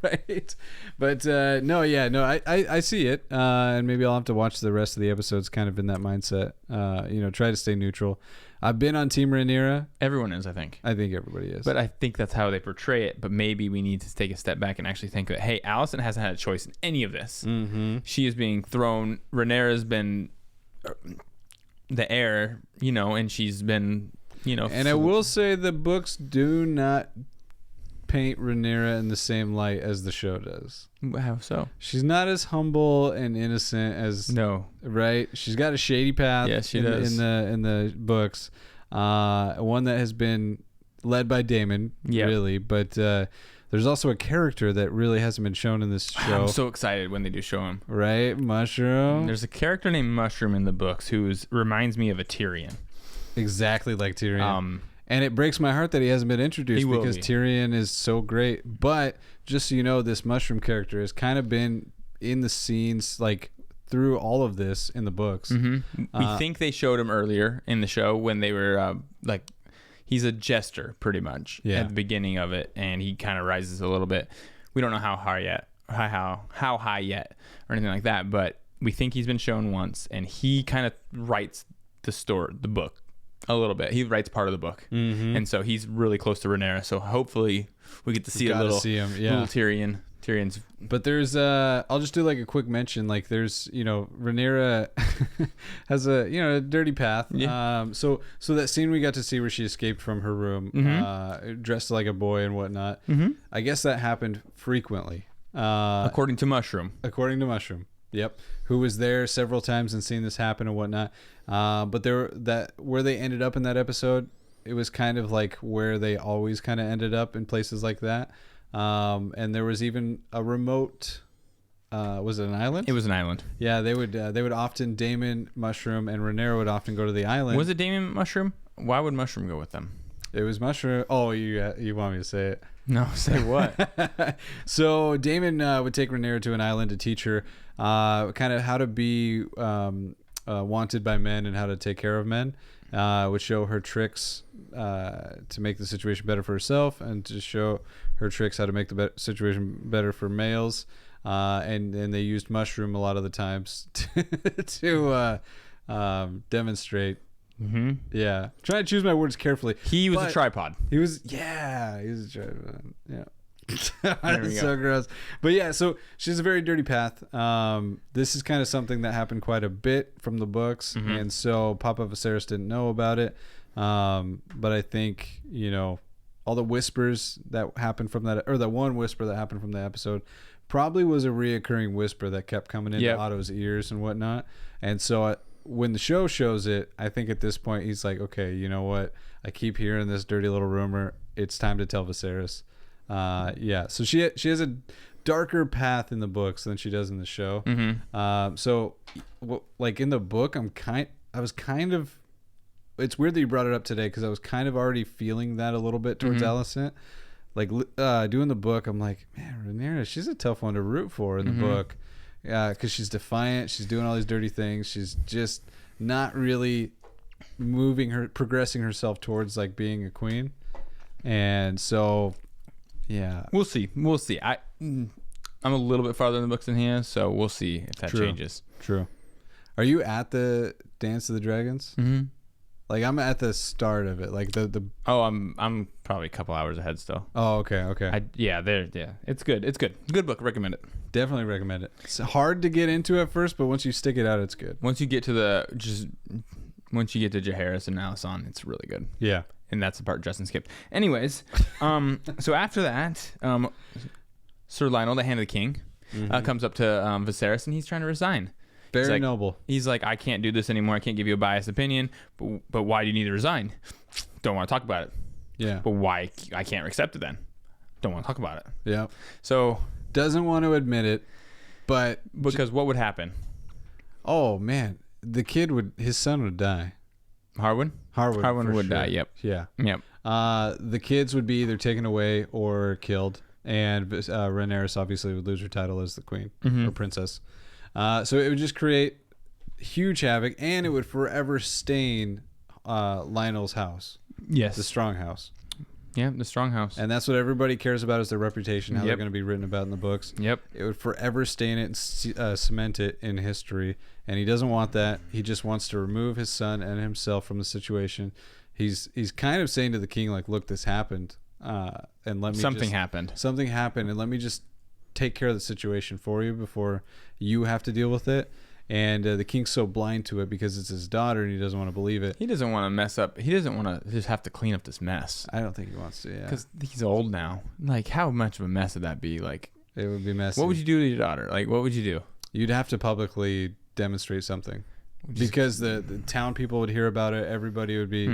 Right. But I see it. And maybe I'll have to watch the rest of the episodes kind of in that mindset. Try to stay neutral. I've been on Team Rhaenyra. Everyone is, I think. I think everybody is. But I think that's how they portray it. But maybe we need to take a step back and actually think that, hey, Alicent hasn't had a choice in any of this. Mm-hmm. She is being thrown. Rhaenyra's been the heir, and she's been... And I will say the books do not paint Rhaenyra in the same light as the show does. How so? She's not as humble and innocent as right. She's got a shady path. Yes, she does in the books. One that has been led by Daemon, really. But there's also a character that really hasn't been shown in this show. I'm so excited when they do show him. Right, Mushroom. There's a character named Mushroom in the books who reminds me of a Tyrion. Exactly like Tyrion. And it breaks my heart that he hasn't been introduced because Tyrion is so great. But just so you know, this Mushroom character has kind of been in the scenes like through all of this in the books. Mm-hmm. We think they showed him earlier in the show when they were he's a jester pretty much at the beginning of it, and he kind of rises a little bit. We don't know how high yet or anything like that, but we think he's been shown once, and he kind of writes the book. A little bit. He writes part of the book. Mm-hmm. And so he's really close to Rhaenyra. So hopefully we get to see little Tyrion. Tyrion's. But there's I'll just do like a quick mention. Like there's, Rhaenyra has a dirty path. Yeah. So that scene we got to see where she escaped from her room, dressed like a boy and whatnot. Mm-hmm. I guess that happened frequently. According to Mushroom. Yep, who was there several times and seen this happen and whatnot. But where they ended up in that episode, it was kind of like where they always kind of ended up in places like that. And there was even a remote. Was it an island? It was an island. Yeah, they would often Daemon, Mushroom, and Rhaenyra would often go to the island. Was it Daemon, Mushroom? Why would Mushroom go with them? It was Mushroom. Oh, you want me to say it? No, say what? So Daemon would take Rhaenyra to an island to teach her kind of how to be wanted by men and how to take care of men. Would show her tricks to make the situation better for herself and to show her tricks how to make the situation better for males. And they used Mushroom a lot of the times to demonstrate. Mm-hmm. Yeah, try to choose my words carefully. He was a tripod. He was a tripod. Yeah. It's so gross. But yeah, so she's a very dirty path. This is kind of something that happened quite a bit from the books, and so Papa Viserys didn't know about it. But I think, all the whispers that happened from that, or the one whisper that happened from the episode, probably was a reoccurring whisper that kept coming into Otto's ears and whatnot. And so when the show shows it, I think at this point he's like, okay, you know what? I keep hearing this dirty little rumor. It's time to tell Viserys. So she has a darker path in the books than she does in the show. So like in the book, I was kind of, it's weird that you brought it up today, because I was kind of already feeling that a little bit towards Alicent. Like doing the book, I'm like, man, Rhaenyra, she's a tough one to root for in the book, because she's defiant, she's doing all these dirty things, she's just not really progressing herself towards like being a queen. And so yeah, we'll see. I'm a little bit farther in the books than he is, so we'll see if that changes. True. Are you at the Dance of the Dragons? Like, I'm at the start of it, like the I'm probably a couple hours ahead still. Oh, okay. It's good book. Recommend it. Definitely recommend it. It's hard to get into at first, but once you stick it out, it's good. Once you get to Jaehaerys and Alicent, it's really good. Yeah. And that's the part Justin skipped. Anyways, so after that, Sir Lionel, the Hand of the King, comes up to Viserys, and he's trying to resign. Very noble. He's like, I can't do this anymore. I can't give you a biased opinion. But why do you need to resign? Don't want to talk about it. Yeah. But why? I can't accept it then. Don't want to talk about it. Yeah. So doesn't want to admit it, but because what would happen? Oh man, his son would die. Harwin would die. Yep. Yeah. Yep. The kids would be either taken away or killed, and Rhaenyra obviously would lose her title as the queen or princess. So it would just create huge havoc, and it would forever stain Lionel's house. Yes. The strong house. Yeah, the strong house. And that's what everybody cares about, is their reputation, how they're going to be written about in the books. Yep. It would forever stain it and cement it in history, and he doesn't want that. He just wants to remove his son and himself from the situation. He's kind of saying to the king, like, look, this happened, and let me Something happened, and let me just take care of the situation for you before you have to deal with it. And the king's so blind to it because it's his daughter, and he doesn't want to believe it. He doesn't want to mess up. He doesn't want to just have to clean up this mess. I don't think he wants to, yeah. Because he's old now. Like, how much of a mess would that be? Like, it would be messy. What would you do to your daughter? Like, what would you do? You'd have to publicly demonstrate something. Because the town people would hear about it. Everybody would be,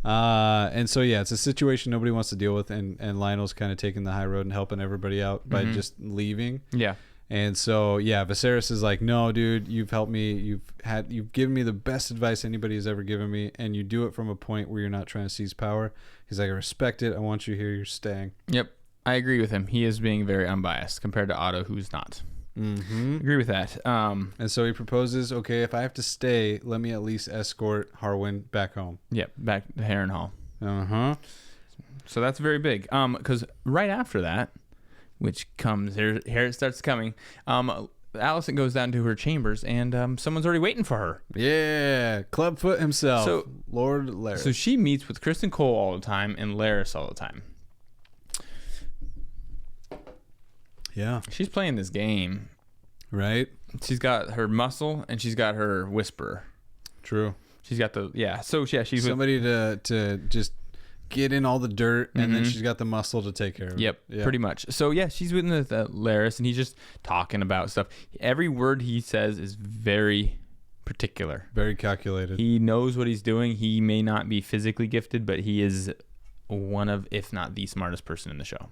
and so, yeah, it's a situation nobody wants to deal with. And Lionel's kind of taking the high road and helping everybody out by just leaving. Yeah. And so, yeah, Viserys is like, no, dude, you've helped me. You've given me the best advice anybody has ever given me. And you do it from a point where you're not trying to seize power. He's like, I respect it. I want you here. You're staying. Yep. I agree with him. He is being very unbiased compared to Otto, who's not. Agree with that. And so he proposes, okay, if I have to stay, let me at least escort Harwin back home. Yep. Back to Harrenhal. So that's very big. Because right after that, which comes here it starts coming. Alicent goes down to her chambers, and someone's already waiting for her. Yeah, Clubfoot himself, Lord Larys. So she meets with Kristen Cole all the time and Larys all the time. Yeah, she's playing this game, right? She's got her muscle and she's got her whisper. True. She's got she's somebody to just get in all the dirt, and then she's got the muscle to take care of it. Yep, pretty much. So yeah, she's with Larys, and he's just talking about stuff. Every word he says is very particular, very calculated. He knows what he's doing. He may not be physically gifted, but he is one of, if not the smartest person in the show.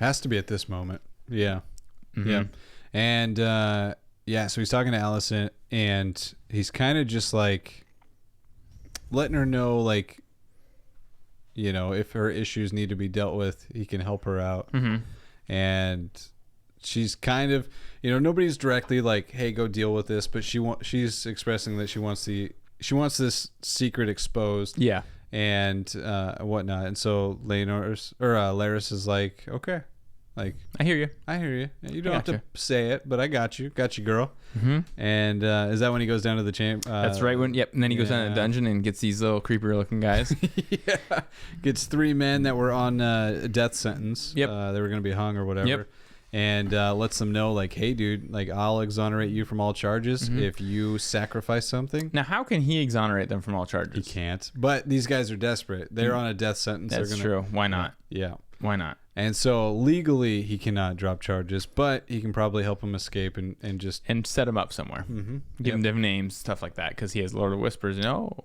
Has to be at this moment. Yeah. Yeah. And so he's talking to Alicent, and he's kind of just like letting her know, like, you know, if her issues need to be dealt with, he can help her out. And she's kind of, you know, nobody's directly like, hey, go deal with this, but she's expressing that she wants this secret exposed. Yeah. And whatnot. And so Larys is like, okay, Like, I hear you. I hear you. You don't have gotcha. to say it, but I got you, girl. Mm-hmm. And is that when he goes down to the chamber? That's right. And then he goes down to the dungeon and gets these little creeper looking guys. Yeah, gets 3 men that were on a death sentence. Yep. They were going to be hung or whatever. Yep. And lets them know, like, hey, dude, like, I'll exonerate you from all charges if you sacrifice something. Now, how can he exonerate them from all charges? He can't. But these guys are desperate. They're on a death sentence. That's true. Why not? Yeah. Why not? And so legally he cannot drop charges, but he can probably help him escape and just set him up somewhere. Mm-hmm. Give him different names, stuff like that, because he has Lord of Whispers, or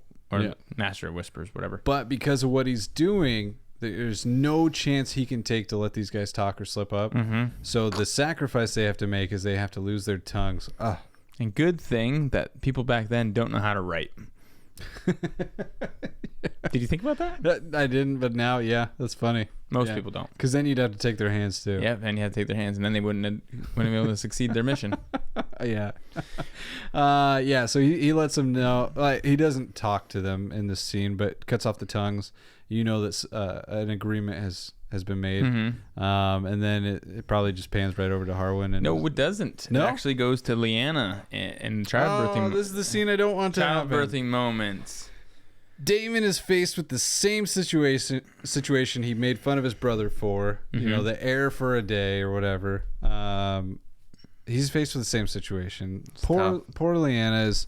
Master of Whispers, whatever. But because of what he's doing, there's no chance he can take to let these guys talk or slip up. Mm-hmm. So the sacrifice they have to make is they have to lose their tongues. And good thing that people back then don't know how to write. Did you think about that? I didn't, but now, yeah, that's funny. Most people don't. Because then you'd have to take their hands too. Yeah, and you had to take their hands, and then they wouldn't be able to succeed their mission. Yeah. So he lets them know. Like, he doesn't talk to them in this scene, but cuts off the tongues. You know that an agreement has been made. Mm-hmm. And then it probably just pans right over to Harwin. And no, it doesn't. No? It actually goes to Lyanna and childbirthing. Oh, this is the scene I don't want to happen. Childbirthing moments. Damon is faced with the same situation he made fun of his brother for. Mm-hmm. You know, the heir for a day or whatever. He's faced with the same situation. Poor Lyanna is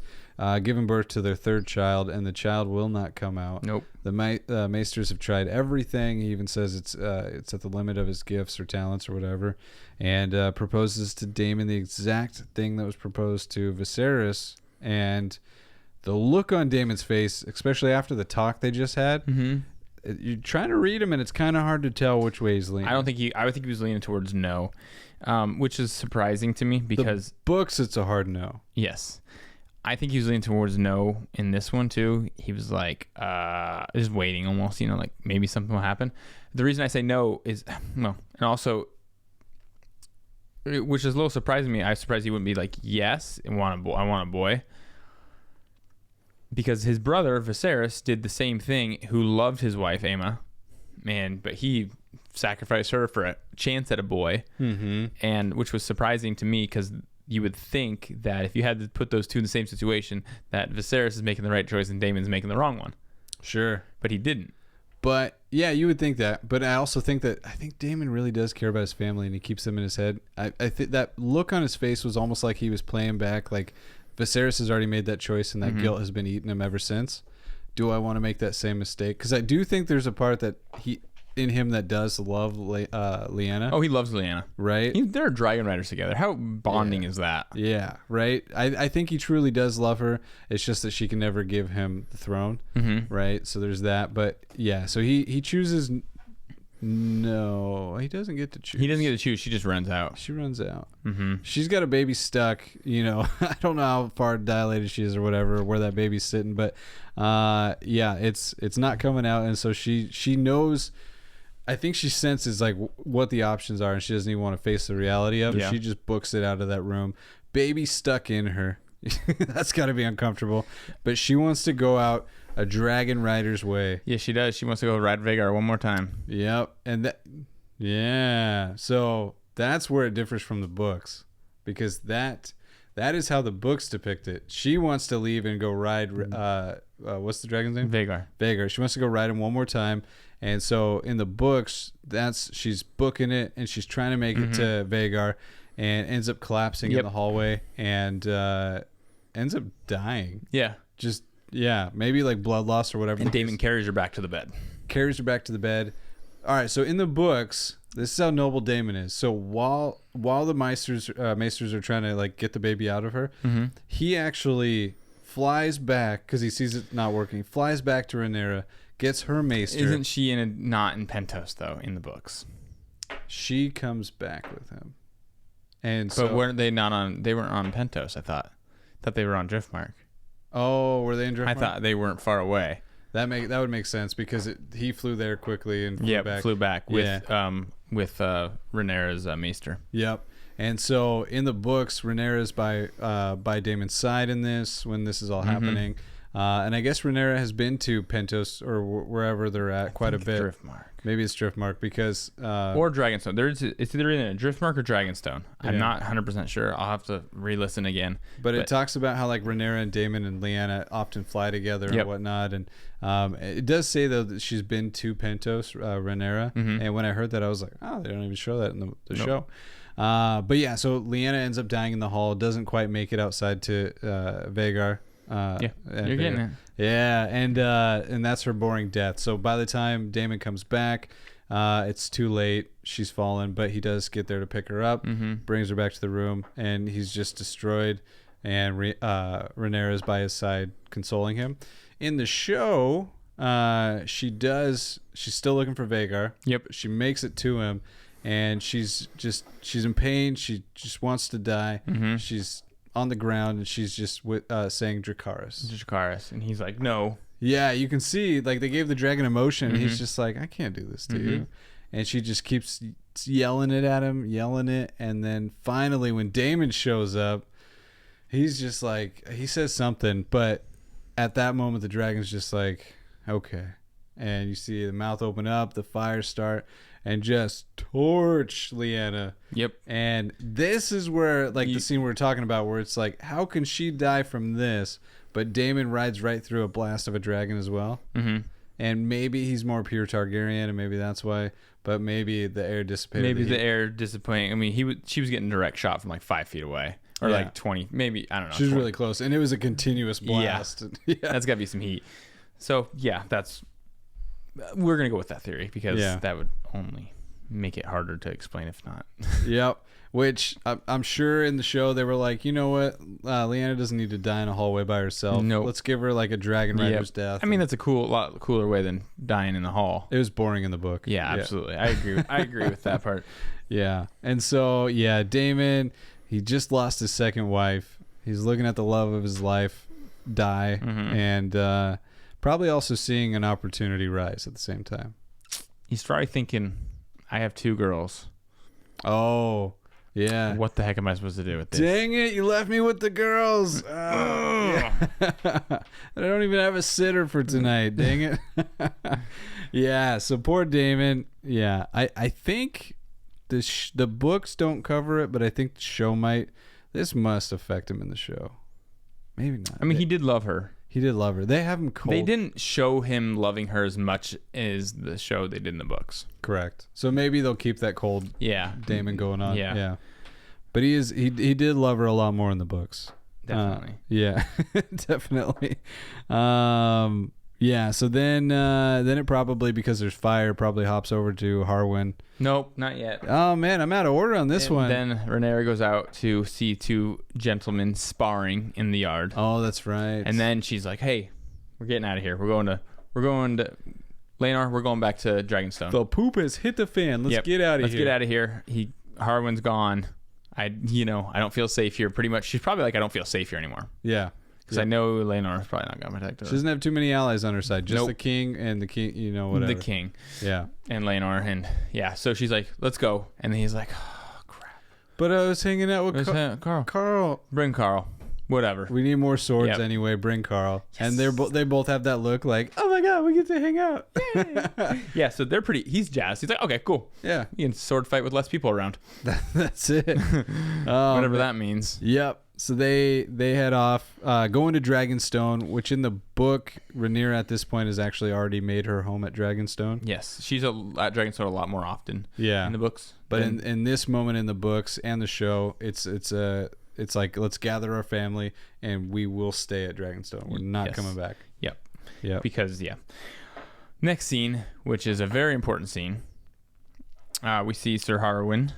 giving birth to their 3rd child, and the child will not come out. Nope. The Maesters have tried everything. He even says it's at the limit of his gifts or talents or whatever, and proposes to Damon the exact thing that was proposed to Viserys. And the look on Damon's face, especially after the talk they just had, you're trying to read him, and it's kind of hard to tell which way he's leaning. I think he was leaning towards no, which is surprising to me because the books, it's a hard no. Yes. I think he was leaning towards no in this one too. He was like, just waiting almost, like maybe something will happen. The reason I say no is, and also, which is a little surprising to me. I was surprised he wouldn't be like, yes, I want a boy. Because his brother, Viserys, did the same thing, who loved his wife, Aemma, but he sacrificed her for a chance at a boy, and which was surprising to me because you would think that if you had to put those two in the same situation, that Viserys is making the right choice and Daemon's making the wrong one. Sure. But he didn't. But yeah, you would think that. But I also think Daemon really does care about his family, and he keeps them in his head. I think that look on his face was almost like he was playing back, like Viserys has already made that choice, and that guilt has been eating him ever since. Do I want to make that same mistake? Because I do think there's a part that in him that does love Lyanna. Oh, he loves Lyanna. Right? They're dragon riders together. How bonding is that? Yeah, right? I think he truly does love her. It's just that she can never give him the throne, right? So there's that. But yeah, so he chooses... No, he doesn't get to choose. He doesn't get to choose. She just runs out. She runs out. She's got a baby stuck. I don't know how far dilated she is or whatever, where that baby's sitting. But it's not coming out. And so she knows... I think she senses like what the options are, and she doesn't even want to face the reality of it. Yeah. She just books it out of that room. Baby stuck in her. That's got to be uncomfortable. But she wants to go out a dragon rider's way. Yeah, she does. She wants to go ride Vhagar one more time. Yep. So that's where it differs from the books, because that is how the books depict it. She wants to leave and go ride. What's the dragon's name? Vhagar. She wants to go ride him one more time. And so in the books, she's booking it, and she's trying to make it to Vhagar, and ends up collapsing in the hallway, and ends up dying. Yeah. Maybe like blood loss or whatever. And Daemon carries her back to the bed. All right, so in the books, this is how noble Daemon is. So while the Maesters are trying to like get the baby out of her, he actually flies back because he sees it not working. Flies back to Rhaenyra, gets her maester. Isn't she not in Pentos though in the books? She comes back with him, and but weren't they not on? They weren't on Pentos. I thought they were on Driftmark. Oh, were they in Driftmark? I thought they weren't far away. That would make sense because he flew there quickly and flew back with Rhaenyra's maester. Yep. And so in the books, Rhaenyra's by Daemon's side in this when this is all happening. And I guess Rhaenyra has been to Pentos or wherever they're at quite a bit. Driftmark. Maybe it's Driftmark because or Dragonstone. It's either in a Driftmark or Dragonstone. I'm not 100% sure. I'll have to re-listen again. But it talks about how like Rhaenyra and Daemon and Lyanna often fly together and whatnot. And it does say though that she's been to Pentos, Rhaenyra. And when I heard that, I was like, oh, they don't even show that in the show. But yeah, so Lyanna ends up dying in the hall. Doesn't quite make it outside to Vhagar. You're getting it. Yeah, and that's her boring death. So by the time Daemon comes back, it's too late. She's fallen, but he does get there to pick her up, brings her back to the room, and he's just destroyed. And Rhaenyra's by his side, consoling him. In the show, she's still looking for Vhagar. Yep. She makes it to him, and she's in pain. She just wants to die. She's on the ground, and she's just saying Dracarys. And he's like, no. Yeah, you can see, like, they gave the dragon emotion, and he's just like, I can't do this to you. And she just keeps yelling it at him, and then finally when Daemon shows up, he's just like, he says something, but at that moment the dragon's just like, okay. And you see the mouth open up, the fire start, and just torch Lyanna. Yep. And this is where, like, the scene we were talking about, where it's like, how can she die from this? But Daemon rides right through a blast of a dragon as well. And maybe he's more pure Targaryen, and maybe that's why. But maybe the air dissipated. Maybe the air dissipating. I mean, she was getting direct shot from like 5 feet away, or like 20, maybe, I don't know. She was really close, and it was a continuous blast. Yeah. That's got to be some heat. So yeah, we're gonna go with that theory because that would only make it harder to explain if not. Yep. Which I'm sure in the show they were like, you know what, Lyanna doesn't need to die in a hallway by herself. Nope. Let's give her like a dragon rider's death. I mean, that's a lot cooler way than dying in the hall. It was boring in the book. Yeah, absolutely. I agree. I agree with that part. Yeah. And so Daemon, he just lost his second wife. He's looking at the love of his life die, and probably also seeing an opportunity rise at the same time. He's probably thinking, I have 2 girls. Oh, yeah. What the heck am I supposed to do with this? Dang it, you left me with the girls. I don't even have a sitter for tonight. Dang it. Yeah, so poor Daemon. Yeah, I think the books don't cover it, but I think the show might. This must affect him in the show. Maybe not. I mean, he did love her. He did love her. They have him cold. They didn't show him loving her as much as the show they did in the books. Correct. So maybe they'll keep that cold Daemon going on. Yeah. But he did love her a lot more in the books. Definitely. Yeah. Definitely. Yeah, so then it probably, because there's fire, probably hops over to Harwin. Nope, not yet. Oh man, I'm out of order on this one. Then Rhaenyra goes out to see 2 gentlemen sparring in the yard. Oh, that's right. And then she's like, "Hey, we're getting out of here. We're going to Laenor. We're going back to Dragonstone. The poop has hit the fan. Let's get out of here. Let's get out of here. Harwin's gone. I don't feel safe here." Pretty much, she's probably like, "I don't feel safe here anymore." Yeah. Because I know Laenor is probably not going to protect her. She doesn't have too many allies on her side. Just the king and the king, whatever. The king. Yeah. And Laenor. And yeah, so she's like, "Let's go." And then he's like, "Oh, crap." But I was hanging out with Carl. Carl. Bring Carl. Whatever. We need more swords anyway. Bring Carl. Yes. And they both have that look like, oh my God, we get to hang out. Yeah, so they're he's jazzed. He's like, okay, cool. Yeah. You can sword fight with less people around. That's it. Whatever that means. Yep. So they head off, going to Dragonstone, which in the book, Rhaenyra at this point has actually already made her home at Dragonstone. Yes, she's at Dragonstone a lot more often. Yeah. In the books, but in this moment in the books and the show, it's like, let's gather our family and we will stay at Dragonstone. We're not coming back. Yep. Because next scene, which is a very important scene, we see Sir Harwin.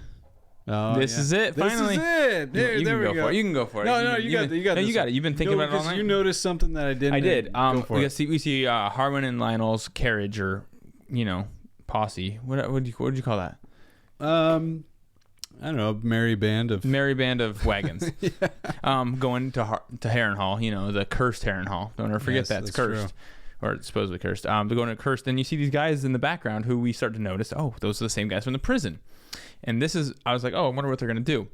Oh, this is it. Finally, this is it. There, there we go. You can go for it. No, you got it. You've been thinking about it all night. You noticed something that I didn't. I did. We see Harwin and Lionel's carriage, or posse. What would you call that? I don't know, merry band of wagons. Going to Harrenhal, the cursed Harrenhal. Don't ever forget that's cursed. True. Or it's supposedly cursed. They're going to cursed. Then you see these guys in the background who we start to notice, oh, those are the same guys from the prison. And I was like, oh, I wonder what they're going to do.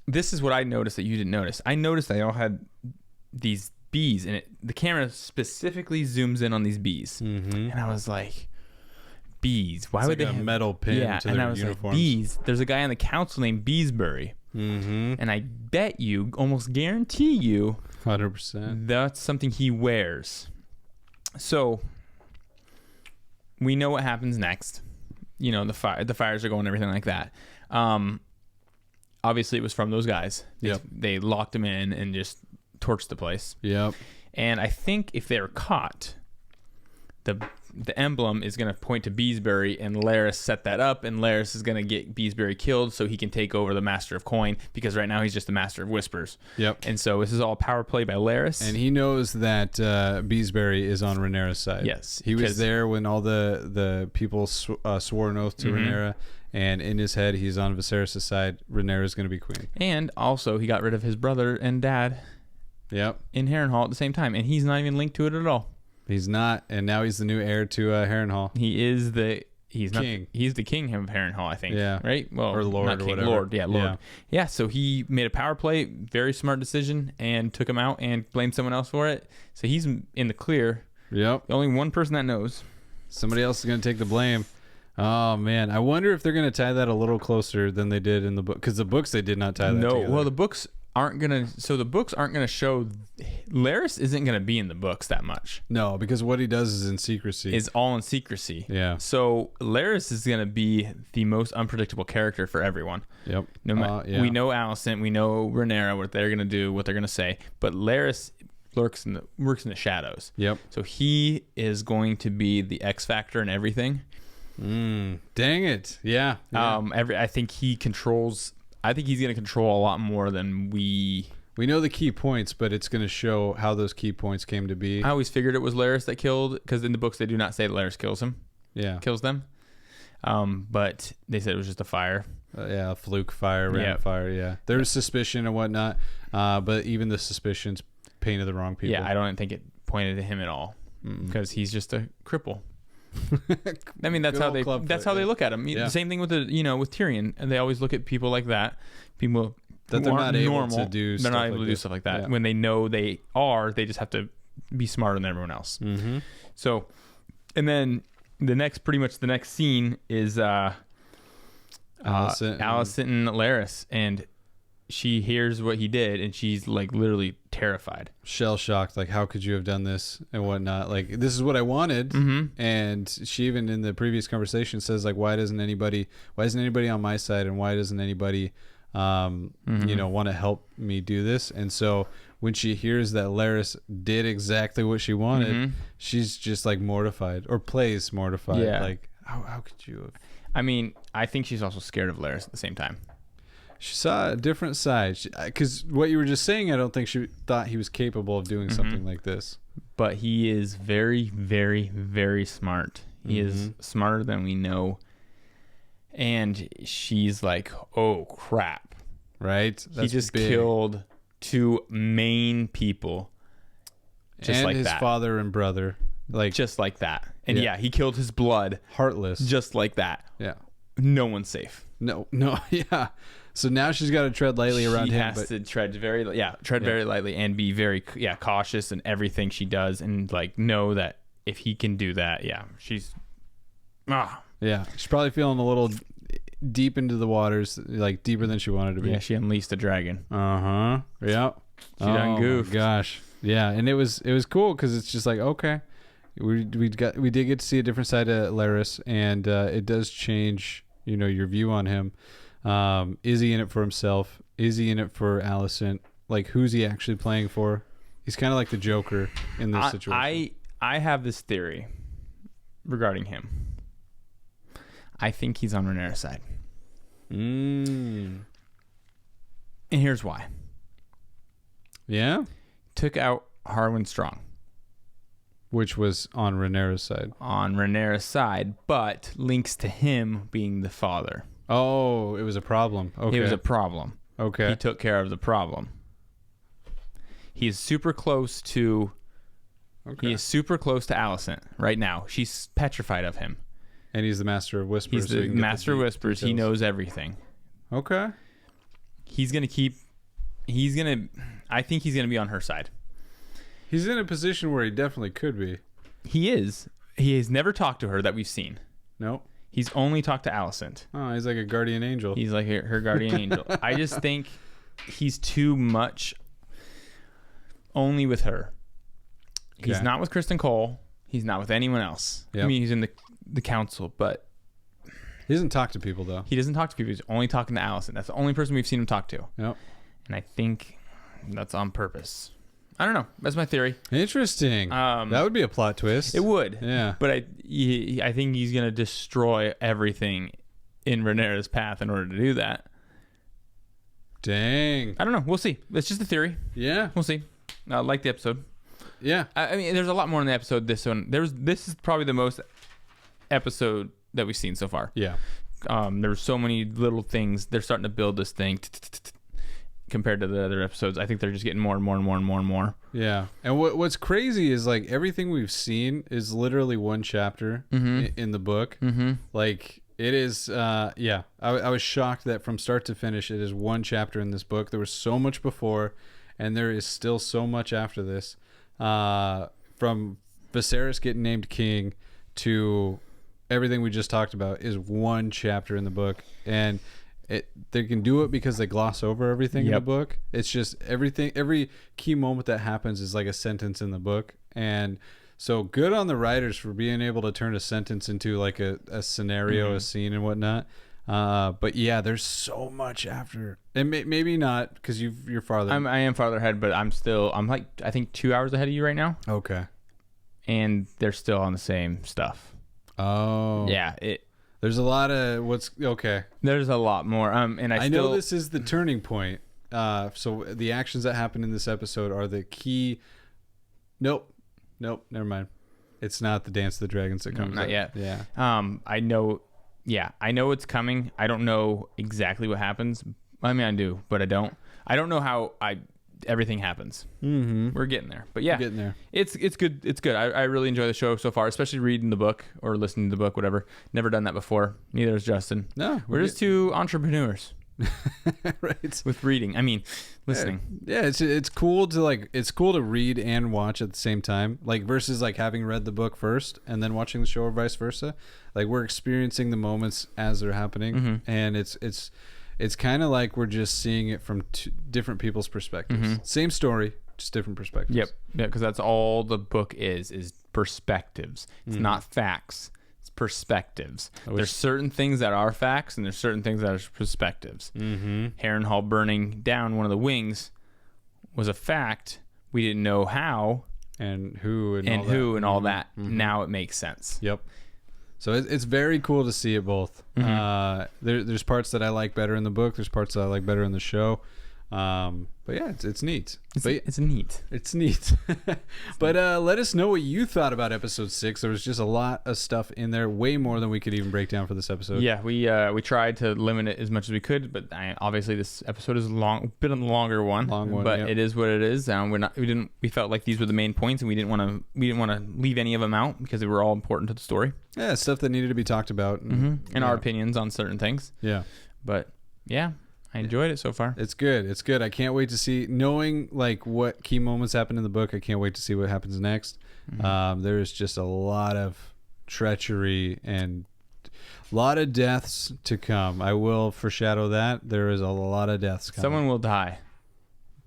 This is what I noticed that you didn't notice. I noticed they all had these bees, and the camera specifically zooms in on these bees. Mm-hmm. And I was like, bees? Why It's would like they a have metal pin to and their I was uniforms? like, bees? There's a guy on the council named Beesbury. Mm-hmm. And I bet you, almost guarantee you, 100%. that's something he wears. So we know what happens next. You know, the fires are going, everything like that. Obviously, it was from those guys. Yep. They locked him in and just torched the place. Yep. And I think if they're caught, the emblem is going to point to Beesbury, and Larys set that up, and Larys is going to get Beesbury killed so he can take over the Master of Coin, because right now he's just the Master of Whispers. Yep. And so this is all power play by Larys. And he knows that Beesbury is on Rhaenyra's side. Yes. He was there when all the people swore an oath to Rhaenyra, and in his head, he's on Viserys' side. Rhaenyra's going to be queen. And also, he got rid of his brother and dad Yep. in Harrenhal at the same time, and he's not even linked to it at all. He's not, and now he's the new heir to Harrenhal. He's the king. He's the king of Harrenhal, I think. Yeah. Right? Well, or Lord, not king, or whatever. Lord. Yeah, Lord. Yeah. So he made a power play, very smart decision, and took him out and blamed someone else for it. So he's in the clear. Yep. The only one person that knows. Somebody else is going to take the blame. Oh man, I wonder if they're going to tie that a little closer than they did in the book, because the books they did not tie that together. Well, the books aren't gonna. So the books aren't gonna show. Larys isn't gonna be in the books that much. No, because what he does is in secrecy. Is all in secrecy. Yeah. So Larys is gonna be the most unpredictable character for everyone. Yep. Yeah. We know Alicent, we know Rhaenyra, what they're gonna do, what they're gonna say, but Larys works in the shadows. Yep. So he is going to be the X factor in everything. Dang it. Yeah. I think he controls. I think he's going to control a lot more than we know the key points, but it's going to show how those key points came to be. I always figured it was Larys that killed, because in the books they do not say that Larys kills him. Yeah. Kills them. But they said it was just a fire. A fluke fire, random fire. Yeah. There's suspicion and whatnot, but even the suspicions painted the wrong people. Yeah, I don't think it pointed to him at all, because he's just a cripple. I mean, that's how they look at him. Yeah. The same thing with with Tyrion, and they always look at people like that. People that they're not able normal, to do. They're not able to do stuff like that. When they know they are, they just have to be smarter than everyone else. Mm-hmm. So, and then the next scene is Alicent and Larys, and she hears what he did, and she's like literally terrified, shell shocked, like, how could you have done this and whatnot? Like, this is what I wanted. And she even in the previous conversation says, like, why isn't anybody on my side, and why doesn't anybody want to help me do this? And so when she hears that Larys did exactly what she wanted, she's just like mortified, or plays mortified. Like, how could you have? I mean, I think she's also scared of Larys at the same time. She saw a different side, because what you were just saying, I don't think she thought he was capable of doing something like this. But he is very, very, very smart. He is smarter than we know. And she's like, oh, crap. Right? He just killed 2 main people. Just and like his that. Father and brother. Like, just like that. And he killed his blood. Heartless. Just like that. Yeah. No one's safe. No, yeah. So now she's got to tread lightly around him. She has to tread very lightly and be very cautious in everything she does, and like know that if he can do that, she's she's probably feeling a little deep into the waters, like deeper than she wanted to be. Yeah, she unleashed a dragon. Yeah. She done goofed. Gosh. Yeah, and it was cool, because it's just like, okay, we did get to see a different side of Larys, and it does change your view on him. Is he in it for himself? Is he in it for Alicent? Like, who's he actually playing for? He's kind of like the Joker in this situation. I have this theory regarding him. I think he's on Rhaenyra's side. And here's why. Yeah? Took out Harwin Strong. Which was on Rhaenyra's side. On Rhaenyra's side, but links to him being the father. Oh, it was a problem. Okay. It was a problem. Okay. He took care of the problem. He is super close to Alicent right now. She's petrified of him. And he's the Master of Whispers. He's the Master of Whispers. He knows everything. Okay. I think he's going to be on her side. He's in a position where he definitely could be. He is. He has never talked to her that we've seen. Nope. He's only talked to Alicent. Oh, he's like a guardian angel. He's like her guardian angel. I just think he's too much only with her. Okay. He's not with Kristen Cole. He's not with anyone else. Yep. I mean, he's in the council, but He doesn't talk to people, though. he doesn't talk to people. He's only talking to Alicent. That's the only person we've seen him talk to. Yep. And I think that's on purpose. I don't know. That's my theory. Interesting. That would be a plot twist. It would. Yeah. But I think he's going to destroy everything in Rhaenyra's path in order to do that. Dang. I don't know. We'll see. It's just a theory. Yeah. We'll see. I like the episode. Yeah. I mean, there's a lot more in the episode. This is probably the most episode that we've seen so far. Yeah. There's so many little things. They're starting to build this thing compared to the other episodes. I think they're just getting more and more and more and more and more. Yeah. And what's crazy is like everything we've seen is literally one chapter in the book. Mm-hmm. Like it is, yeah. I was shocked that from start to finish, it is one chapter in this book. There was so much before, and there is still so much after this. From Viserys getting named king to everything we just talked about is one chapter in the book. And they can do it because they gloss over everything in the book. It's just every key moment that happens is like a sentence in the book. And so good on the writers for being able to turn a sentence into like a scenario, a scene and whatnot. But yeah, there's so much after, and maybe not because you're farther. I am farther ahead, but I'm like, I think 2 hours ahead of you right now. Okay. And they're still on the same stuff. Oh. Yeah. There's a lot of okay. There's a lot more. And I know this is the turning point. So the actions that happen in this episode are the key. Nope. Never mind. It's not the Dance of the Dragons that comes. Not yet. Yeah. I know. Yeah, I know it's coming. I don't know exactly what happens. I mean, I do, but I don't. I don't know how everything happens. Mm-hmm. We're getting there, but yeah, getting there. It's good. It's good. I really enjoy the show so far, especially reading the book or listening to the book, whatever. Never done that before. Neither has Justin. No, we're just two entrepreneurs. Right. With reading, I mean, listening. Yeah, it's cool to read and watch at the same time, like versus like having read the book first and then watching the show or vice versa. Like we're experiencing the moments as they're happening, and it's kind of like we're just seeing it from different people's perspectives. Same story, just different perspectives. Yep. Yeah, because that's all the book is perspectives. It's not facts. It's perspectives. There's certain things that are facts, and there's certain things that are perspectives. Harrenhal burning down one of the wings was a fact. We didn't know how and who and all that. Now it makes sense. Yep. So it's very cool to see it both. There's parts that I like better in the book. There's parts that I like better in the show. But yeah, it's neat. It's neat. It's neat. But let us know what you thought about episode 6. There was just a lot of stuff in there, way more than we could even break down for this episode. Yeah, we tried to limit it as much as we could, but obviously this episode is a bit of a longer one. But it is what it is. We felt like these were the main points, and we didn't want to leave any of them out because they were all important to the story. Yeah, stuff that needed to be talked about, and our opinions on certain things. Yeah, but yeah. I enjoyed it so far. It's good. I can't wait to see, knowing like what key moments happen in the book. I can't wait to see what happens next. There is just a lot of treachery and a lot of deaths to come. I will foreshadow that there is a lot of deaths coming. Someone will die.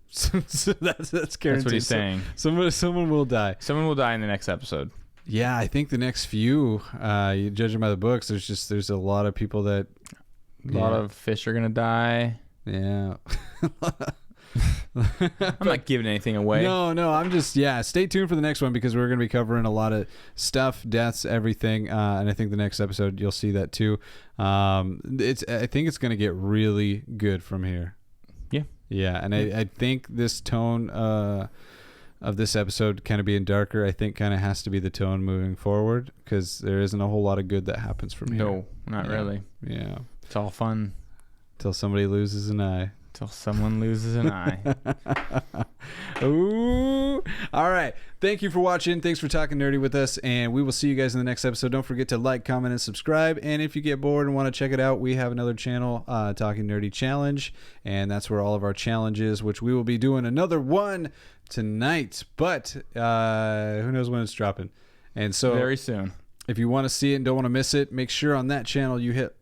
So that's guaranteed. That's what he's saying. Someone will die. Someone will die in the next episode. Yeah, I think the next few, judging by the books, there's a lot of people that. A lot of fish are gonna die. Yeah. I'm not giving anything away. No. I'm just stay tuned for the next one because we're gonna be covering a lot of stuff, deaths, everything, and I think the next episode you'll see that too. I think it's gonna get really good from here. Yeah, and I think this tone of this episode kind of being darker, I think kind of has to be the tone moving forward because there isn't a whole lot of good that happens from here. No, not really. Yeah. It's all fun. Till somebody loses an eye. Till someone loses an eye. Ooh. All right. Thank you for watching. Thanks for talking nerdy with us, and we will see you guys in the next episode. Don't forget to like, comment, and subscribe. And if you get bored and want to check it out, we have another channel, Talking Nerdy Challenge, and that's where all of our challenges, which we will be doing another one tonight. But who knows when it's dropping? And so very soon. If you want to see it and don't want to miss it, make sure on that channel you hit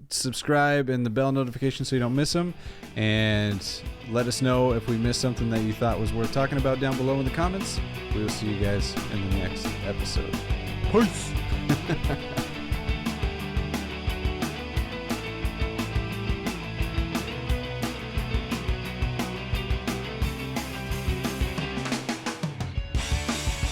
subscribe and the bell notification so you don't miss them, and let us know if we missed something that you thought was worth talking about down below in the comments. We will see you guys in the next episode. Peace.